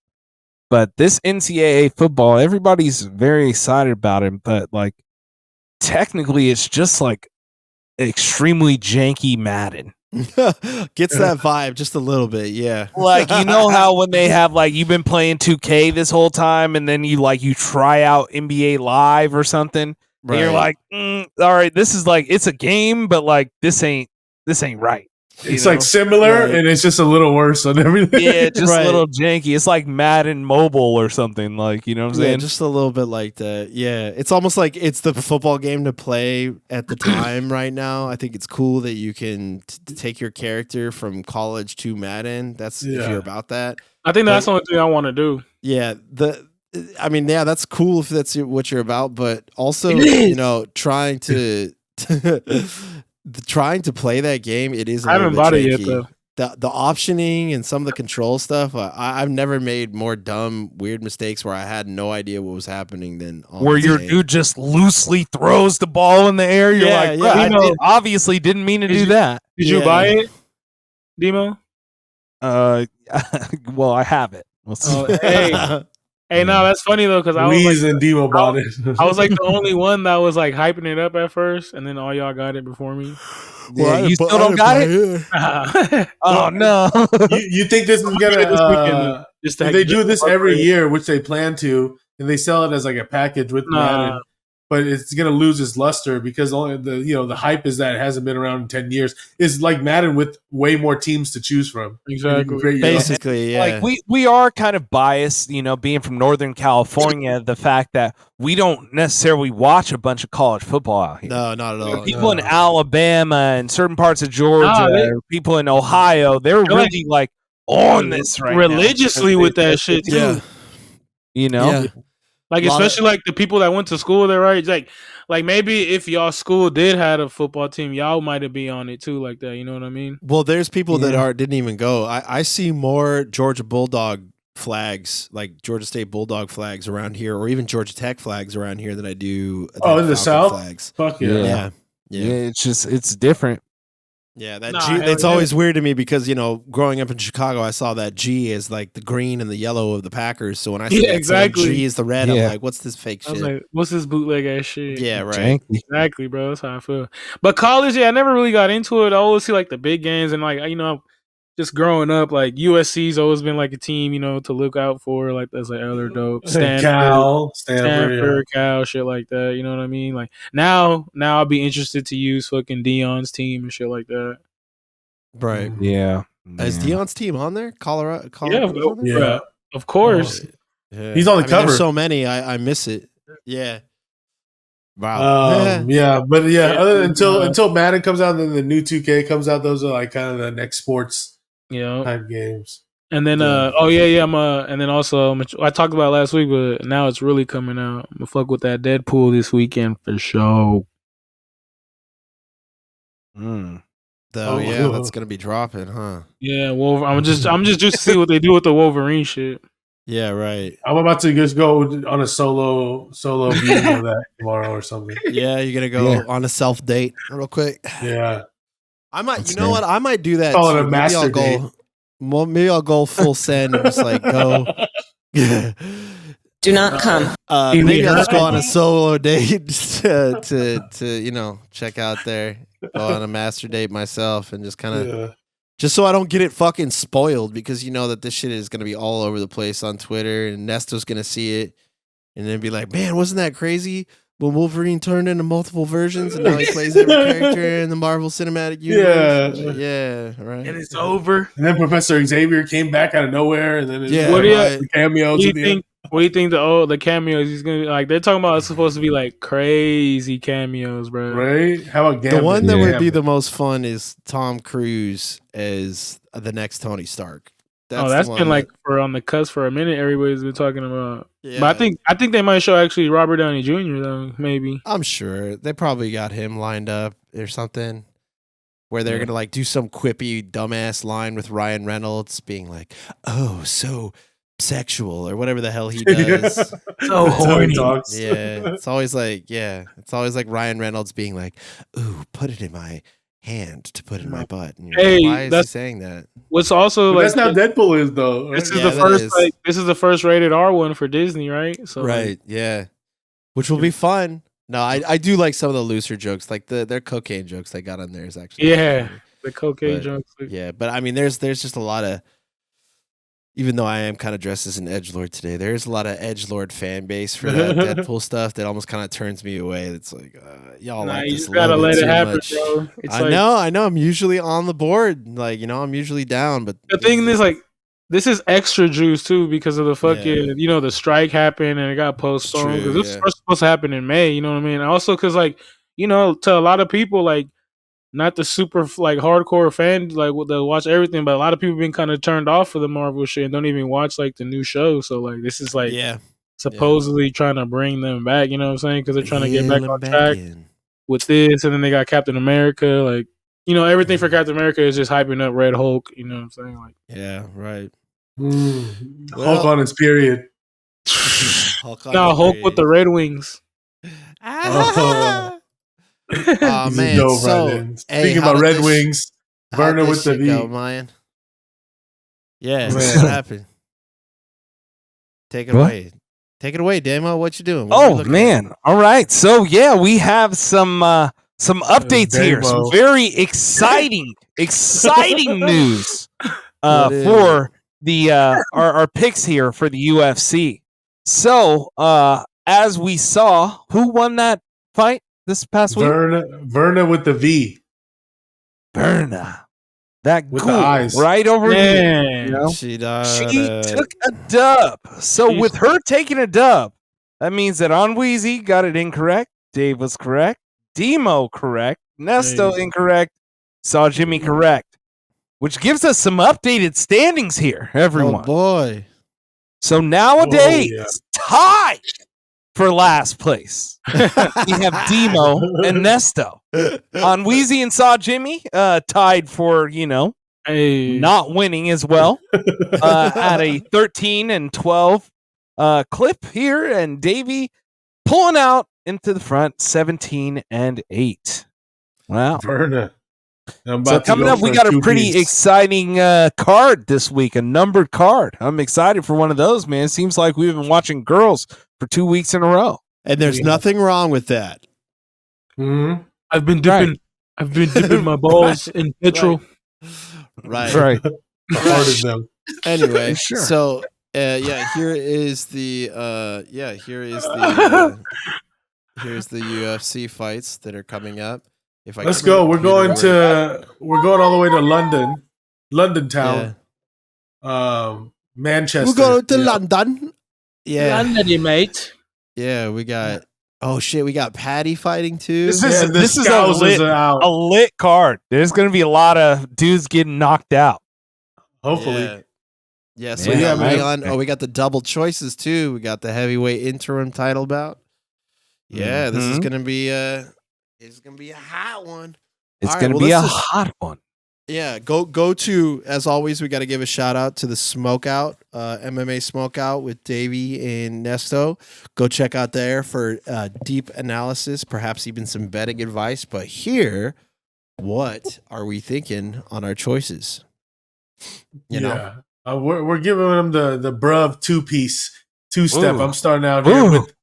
But this NCAA football, everybody's very excited about it, but like technically it's just like extremely janky Madden. Gets that vibe just a little bit, yeah. Like, how when they have like you've been playing 2K this whole time and then you try out NBA Live or something, right. And you're like, all right, this is like it's a game, but like this ain't right. It's like similar, and it's just a little worse on everything. Yeah, just a little janky. It's like Madden Mobile or something, like, you know what I'm saying? Just a little bit like that. Yeah, it's almost like it's the football game to play at the time right now. I think it's cool that you can take your character from college to Madden. That's if you're about that. I think that's the only thing I want to do. Yeah, that's cool if that's what you're about, but also, trying to trying to play that game, it is. I haven't bought it yet though. The optioning and some of the control stuff, I've never made more dumb, weird mistakes where I had no idea what was happening than where your dude just loosely throws the ball in the air. You're I obviously didn't mean to do that. Did you buy it, Demo? Well, I have it. Hey, no, that's funny though, because I was like, and Demo bought it. I was like the only one that was like hyping it up at first, and then all y'all got it before me. Yeah, you still don't got it? Oh no! You think this is gonna? They do this every year, which they plan to, and they sell it as like a package with Madden. But it's gonna lose its luster because only the hype is that it hasn't been around in 10 years. It's like Madden with way more teams to choose from. Exactly. Basically, yeah. Like we are kind of biased, being from Northern California, the fact that we don't necessarily watch a bunch of college football out here. No, not at all. People in Alabama and certain parts of Georgia, people in Ohio, they're really like on this right religiously now. with that shit too. Yeah. Like especially like the people that went to school there, right? Like maybe if y'all school did have a football team, y'all might have been on it too, like that. You know what I mean? Well, there's people that didn't even go. I see more Georgia Bulldog flags, like Georgia State Bulldog flags around here, or even Georgia Tech flags around here than I do. In the South, flags. Fuck yeah. It's different. Yeah, it's always weird to me because growing up in Chicago, I saw that G is like the green and the yellow of the Packers. So when I see G is the red, I'm like, what's this fake shit? I was like, what's this bootleg ass shit? Yeah, right. Exactly, bro. That's how I feel. But college, I never really got into it. I always see like the big games and like just growing up, like USC's always been like a team, to look out for. Like that's like other dope. Stanford, Cal, shit like that. You know what I mean? Like now I'll be interested to use fucking Dion's team and shit like that. Right. Yeah. Is Dion's team on there? Colorado? Yeah. Of course. Yeah. He's on the cover. There's so many. I miss it. Yeah. Wow. Until Madden comes out, and then the new 2K comes out. Those are like kind of the next sports. Type games. And then and then also I talked about it last week, but now it's really coming out. I'm gonna fuck with that Deadpool this weekend for sure. That's gonna be dropping, huh? Yeah, I'm just to see what they do with the Wolverine shit. Yeah, right. I'm about to just go on a solo viewing of that tomorrow or something. Yeah, you're gonna go on a self date real quick. Yeah. I might. That's what? I might do that. Call it a master date. Maybe I'll go full send and just like go. Do not come. Maybe I'll just go on a solo date to check out there. Go on a master date myself and just kind of. Just so I don't get it fucking spoiled because that this shit is gonna be all over the place on Twitter and Nesto's gonna see it and then be like, man, wasn't that crazy? when Wolverine turned into multiple versions and now he plays every character in the Marvel Cinematic Universe. Yeah, right. And it's over. And then Professor Xavier came back out of nowhere, and then the cameos. What do you think the cameos he's gonna like? They're talking about it's supposed to be like crazy cameos, bro. Right? How about Gambit? The one that would be the most fun is Tom Cruise as the next Tony Stark. That's been like for on the cusp for a minute. Everybody's been talking about. Yeah. But I think they might show actually Robert Downey Jr. though. Maybe I'm sure they probably got him lined up or something, where they're gonna like do some quippy dumbass line with Ryan Reynolds being like, "Oh, so sexual" or whatever the hell he does. so horny. Yeah, it's always like Ryan Reynolds being like, "Ooh, put it in my hand to put in my butt." And you're like, why is he saying that? What's also that's not Deadpool is though. Right? This is the first rated R one for Disney, right? So yeah, which will be fun. No, I do like some of the looser jokes, like their cocaine jokes they got on there is actually the cocaine jokes. Yeah, but I mean, there's just a lot of. Even though I am kind of dressed as an edgelord today, there's a lot of edgelord fan base for that Deadpool stuff that almost kind of turns me away. It's like y'all like this. You just gotta let it happen, much. Bro. I know. I'm usually on the board, like I'm usually down. But the thing is, like, this is extra juice too because of the fucking the strike happened and it got postponed because this was supposed to happen in May. You know what I mean? Also, because like to a lot of people like. Not the super like hardcore fan like they'll watch everything, but a lot of people been kind of turned off for the Marvel shit and don't even watch like the new show. So like this is like supposedly trying to bring them back. You know what I'm saying? Because they're trying to get back on track with this, and then they got Captain America. Like everything for Captain America is just hyping up Red Hulk. You know what I'm saying? Like right. Hulk on his period. Hulk with the Red Wings. Oh man! Speaking about Red Wings, Werner with the V. Mayan. Yeah, what happened? Take it away, Damo. What you doing? All right. So we have some updates here. Some very exciting news for the our picks here for the UFC. So as we saw, who won that fight? This past week, Verna with the V. Verna, that with the eyes right over here. She took a dub. So with her taking a dub, that means that Onweezy got it incorrect. Dave was correct. Demo correct. Nesto incorrect. Saw Jimmy correct. Which gives us some updated standings here, everyone. Oh boy! So nowadays, tied for last place. We have Demo and Nesto. Onweezy and Saw Jimmy tied for, not winning as well at a 13 and 12 clip here. And Davey pulling out into the front 17 and 8. Wow. Verna. So coming up, we got a pretty exciting card this week, a numbered card. I'm excited for one of those, man. It seems like we've been watching girls for 2 weeks in a row. And there's nothing wrong with that. Mm-hmm. I've been dipping my balls in petrol. Right. Anyway, sure. So here is the UFC fights that are coming up. Let's go. We're going all the way to London town. Manchester. We're going to London. Yeah. London, mate. Yeah, we got we got Patty fighting too. This is a lit card. There's going to be a lot of dudes getting knocked out. Hopefully. Yeah, so we got the double choices too. We got the heavyweight interim title bout. Yeah, this is going to be a hot one. It's going to be a hot one. Yeah, go to, as always, we got to give a shout out to the Smokeout, MMA Smokeout with Davey and Nesto. Go check out there for deep analysis, perhaps even some betting advice. But here, what are we thinking on our choices? You know? We're giving them the bruv two-step. I'm starting out here with,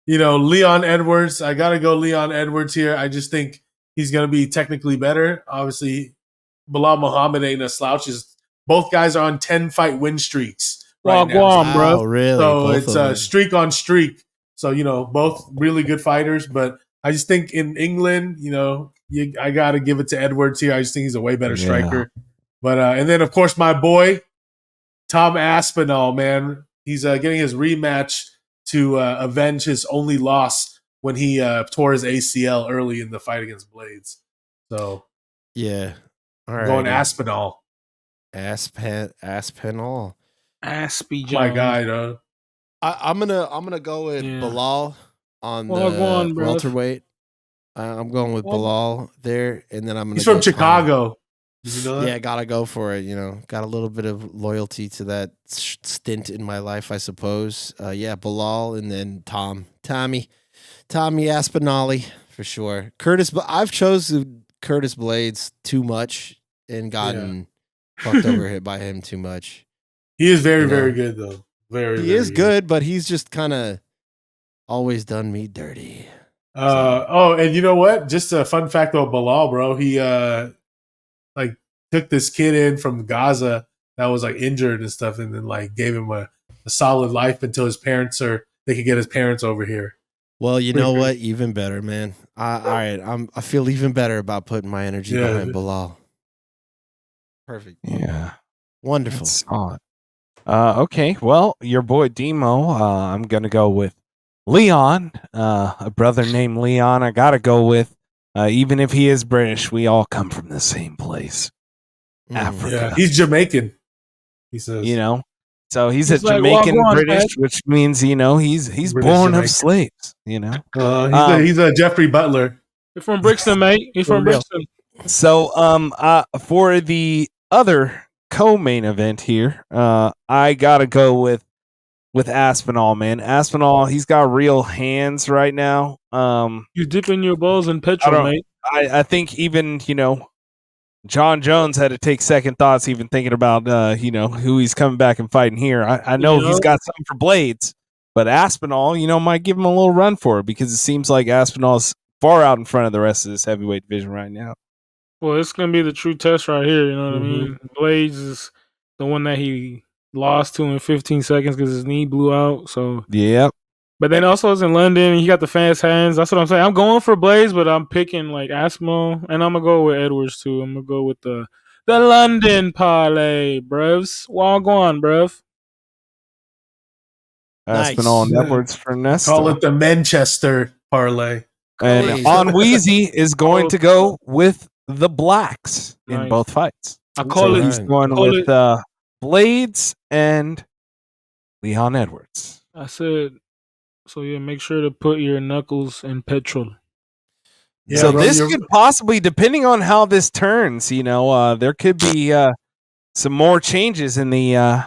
Leon Edwards. I got to go Leon Edwards here. I just think he's going to be technically better. Obviously, Bilal Muhammad ain't a slouch. Both guys are on 10-fight win streaks right now. Bro. Oh, really? So it's streak on streak. So both really good fighters, but I just think in England, I got to give it to Edwards here. I just think he's a way better striker. But and then of course my boy Tom Aspinall, man, he's getting his rematch to avenge his only loss when he tore his ACL early in the fight against Blades. So yeah, all right, going Aspinall. Aspinall. Aspie Jones. My guy, though. I'm gonna go with Bilal on the welterweight. I'm going with Bilal there, and then I'm gonna. He's from Chicago. Did you know that? Yeah, gotta go for it. Got a little bit of loyalty to that stint in my life, I suppose. Yeah, Bilal, and then Tommy Aspinall for sure. I've chosen Curtis Blades too much and gotten fucked over by him too much. He is very, very good though. He is good, but he's just kind of always done me dirty. Oh, and you know what? Just a fun fact about Bilal, bro. He took this kid in from Gaza that was injured and stuff, and then gave him a solid life until they could get his parents over here. Well, you know what? Even better, man. All right, I feel even better about putting my energy behind Bilal. Perfect. Yeah. Wonderful. Okay, well, your boy Demo, I'm going to go with Leon, a brother named Leon. I got to go with, even if he is British, we all come from the same place, Africa. Yeah, he's Jamaican, he says. So he's a Jamaican British, which means, he's British born Jamaican. Of slaves, he's a Jeffrey Butler. He's from Brixton, mate. He's from Brixton. So, for the other co-main event here, I gotta go with Aspinall, man. Aspinall, he's got real hands right now. You dipping your balls in petrol, mate. I think even John Jones had to take second thoughts, even thinking about who he's coming back and fighting here. I know he's got something for Blades, but Aspinall, might give him a little run for it because it seems like Aspinall's far out in front of the rest of this heavyweight division right now. Well, it's going to be the true test right here. You know what I mean? Blades is the one that he lost to in 15 seconds because his knee blew out. So yep. But then also it's in London. He got the fast hands. That's what I'm saying. I'm going for Blades, but I'm picking Aspinall, and I'm going to go with Edwards too. I'm going to go with the London parlay, bruvs. Wagwan, bruv. Aspinall and Edwards for Nesta. Call it the Manchester parlay. And Onweezy is going to go with the Blacks in both fights. I call it. He's going with Blades and Leon Edwards. I said, so yeah, make sure to put your knuckles in petrol. Yeah, so this could possibly, depending on how this turns, there could be some more changes in the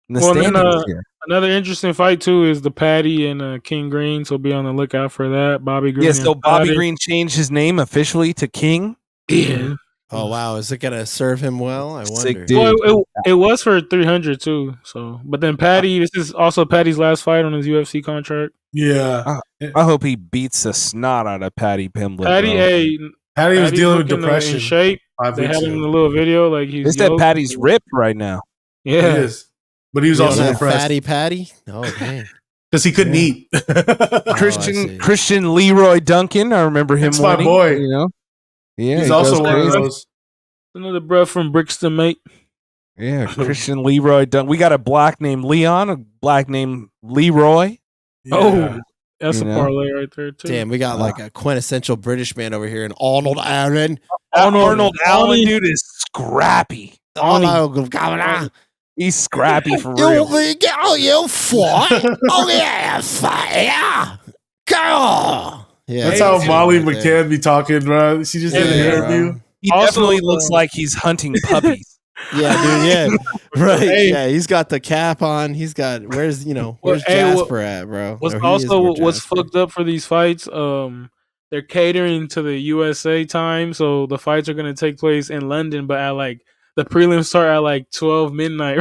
standings here. Another interesting fight too is the Patty and King Green, so be on the lookout for that. Bobby Green. Yeah, so Bobby Green changed his name officially to King. Yeah. Oh wow, is it gonna serve him well? I wonder. Well, it was for 300 too. So, but then Patty, this is also Patty's last fight on his UFC contract. Yeah, I hope he beats the snot out of Patty Pimblett. Patty was dealing with depression. In shape. They had him in a little video he's. They said Patty's ripped right now. Yeah, he is. But he was also depressed. Fatty Patty. Oh dang. Because he couldn't eat. Christian Leroy Duncan. I remember him. That's my boy. Yeah, he's also one of those. Another bruh from Brixton, mate. Yeah, Christian Leroy Duncan. We got a black named Leon, a black named Leroy. Yeah. Oh, that's a parlay right there too. Damn, we got a quintessential British man over here, and Arnold Allen. Arnold Allen, dude, is scrappy. He's scrappy for real. You fight? Oh yeah, fight! Yeah, go. Yeah, that's how Molly McCann be talking, bro. She just did an interview. He definitely looks like he's hunting puppies. Yeah, dude. Yeah, right. Hey. Yeah, he's got the cap on. He's got where's Jasper at, bro? What's fucked up for these fights? They're catering to the USA time, so the fights are gonna take place in London, but at the prelims start at 12 midnight.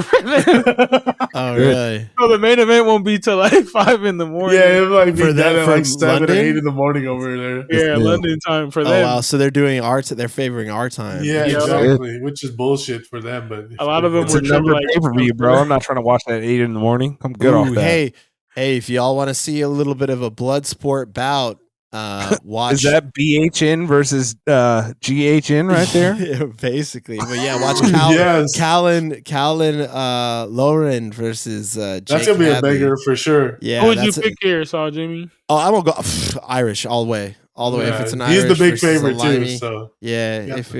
Oh, really? So the main event won't be till 5 in the morning. Yeah, it might be at 7 or 8 in the morning over there. Yeah, London time for them. Oh, wow. So they're doing they're favoring our time. Yeah, exactly. Which is bullshit for them. But a lot of them were pay-per-view, bro. I'm not trying to watch that at 8 in the morning. I'm good off that. Hey, Hey, if y'all want to see a little bit of a blood sport bout, watch. Is that BHN versus GHN right there? Yeah, basically, but yeah, watch Yes. Callan Lauren versus Jake That's gonna be Hadley. a banger for sure. Yeah, Who would you pick here, Saw Jimmy? Oh, I'm gonna go Irish all the way. All the way. If it's an he's Irish the big versus a favorite too. Limey, So yeah, if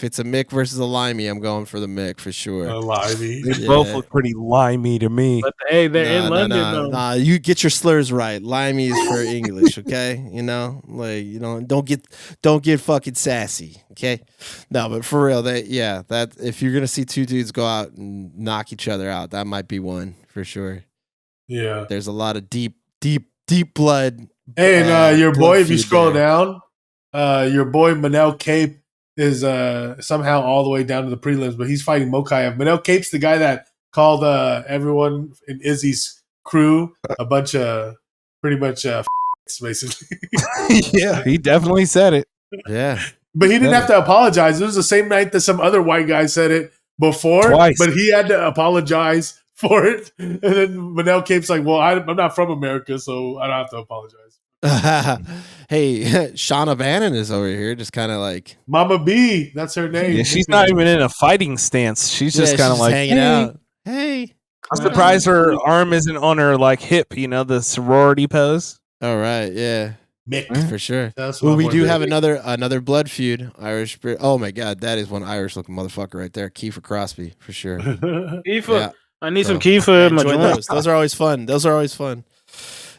it's a Mick versus a Limey, I'm going for the Mick for sure. Limey. They both look pretty limey to me. But hey, they're in London though. Nah, you get your slurs right. Limey is for English, okay? Don't get fucking sassy, okay? No, but for real, that if you're gonna see two dudes go out and knock each other out, that might be one for sure. Yeah, there's a lot of deep blood. Hey, and your boy, if you scroll there. down, your boy Manel Cape is somehow all the way down to the prelims, but he's fighting Mokaev. Manel Cape's the guy that called everyone in Izzy's crew a bunch of pretty much basically. Yeah, he definitely said it. Yeah. But he didn't have to apologize. It was the same night that some other white guy said it before, Twice. But he had to apologize for it. And then Manel Cape's like, well, I'm not from America, so I don't have to apologize. Hey, Shauna Bannon is over here, just kind of like Mama B. That's her name. Yeah, she's not even in a fighting stance. She's just kind of like hanging out. Hey, I'm surprised her arm isn't on her like hip. The sorority pose. All right, yeah, Mick for sure. Well, we do have another blood feud. Irish. Oh my God, that is one Irish looking motherfucker right there. Kiefer Crosby for sure. Kiefer, Yeah. I need some Kiefer in my joint. Those are always fun.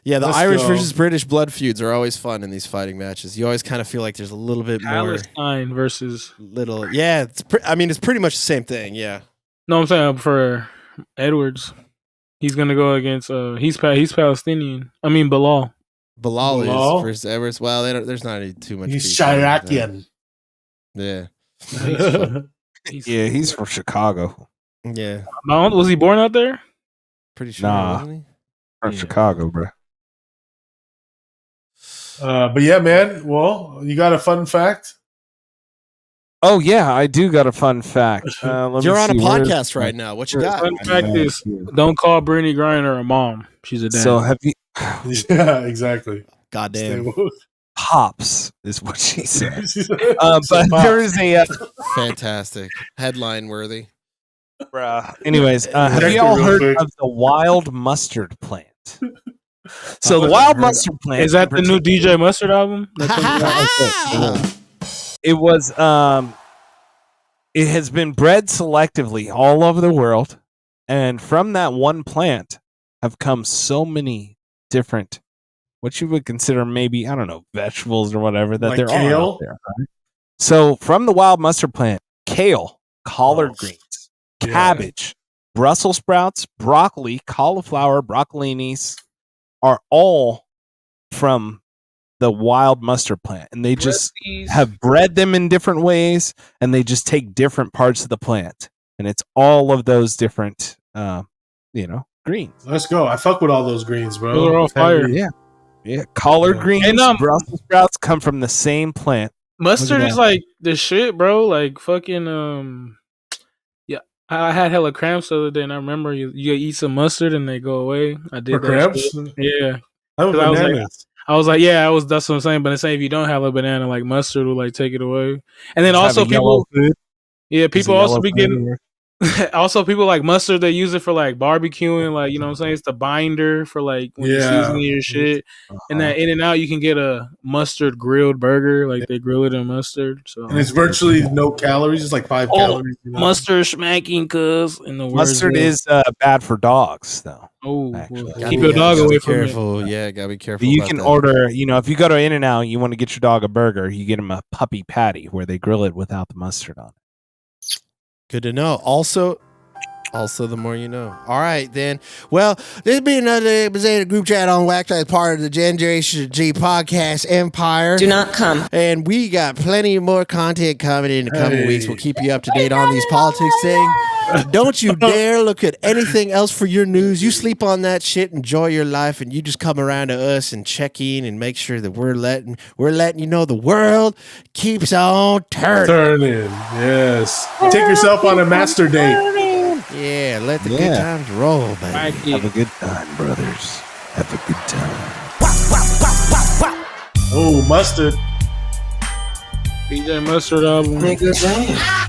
Yeah, the Irish versus British blood feuds are always fun in these fighting matches. You always kind of feel like there's a little bit Palestine versus Yeah, it's pretty much the same thing. Yeah. No, I'm saying for Edwards, he's gonna go against he's Palestinian. I mean Bilal. Bilal is versus Edwards. Well, there's not too much. He's Chiracian. Yeah. He's from Chicago. Yeah. Was he born out there? Pretty sure. Nah, wasn't he? from Chicago, bro. But yeah, man. Well, you got a fun fact? Oh yeah, I do got a fun fact. You're on a podcast right now. What you got? Fun fact is, don't call Brittany Griner a mom. She's a dad. So have you? Yeah, exactly. Goddamn. Pops is what she said. But there is a fantastic headline worthy. Anyways, have you all heard of the wild mustard plant? So the wild mustard plant is that the new DJ Mustard album? It was it has been bred selectively all over the world, and from that one plant have come so many different what you would consider maybe, I don't know, vegetables or whatever that like there are out there. Right? So from the wild mustard plant, kale, collard greens, cabbage, Brussels sprouts, broccoli, cauliflower, broccolinis are all from the wild mustard plant, and they just have bred them in different ways, and they just take different parts of the plant, and it's all of those different greens. Let's go. I fuck with all those greens, bro. Those are all fire. Yeah, collard greens and Brussels sprouts come from the same plant. Mustard is like the shit, bro. Like fucking I had hella cramps the other day, and I remember you eat some mustard and they go away. I did cramps. Yeah, I was like, that's what I'm saying. But I'm saying if you don't have a banana, like mustard will like take it away. And then also people also be getting. Also, people like mustard, they use it for like barbecuing, like, you know what I'm saying? It's the binder for like when you're seasoning your shit. And that In and Out, you can get a mustard grilled burger, like they grill it in mustard. So and it's virtually no calories, it's like 5 calories. You know? Mustard smacking, cuz. Mustard is bad for dogs, though. Oh, keep your dog away from it. Yeah, gotta be careful. But you can order, if you go to In and Out, you want to get your dog a burger, you get him a puppy patty where they grill it without the mustard on it. Good to know. Also, the more you know. All right, then. Well, this has been another episode of Group Chat on Wax as part of the Generation G podcast empire. Do not come. And we got plenty more content coming in the coming weeks. We'll keep you up to date on these politics things. Don't you dare look at anything else for your news. You sleep on that shit, enjoy your life, and you just come around to us and check in and make sure that we're letting you know the world keeps on turning. Yes. Take yourself on a master date. Yeah, let the good times roll, baby. Have a good time, brothers. Have a good time. Oh, Mustard. DJ Mustard album. Nigga, damn.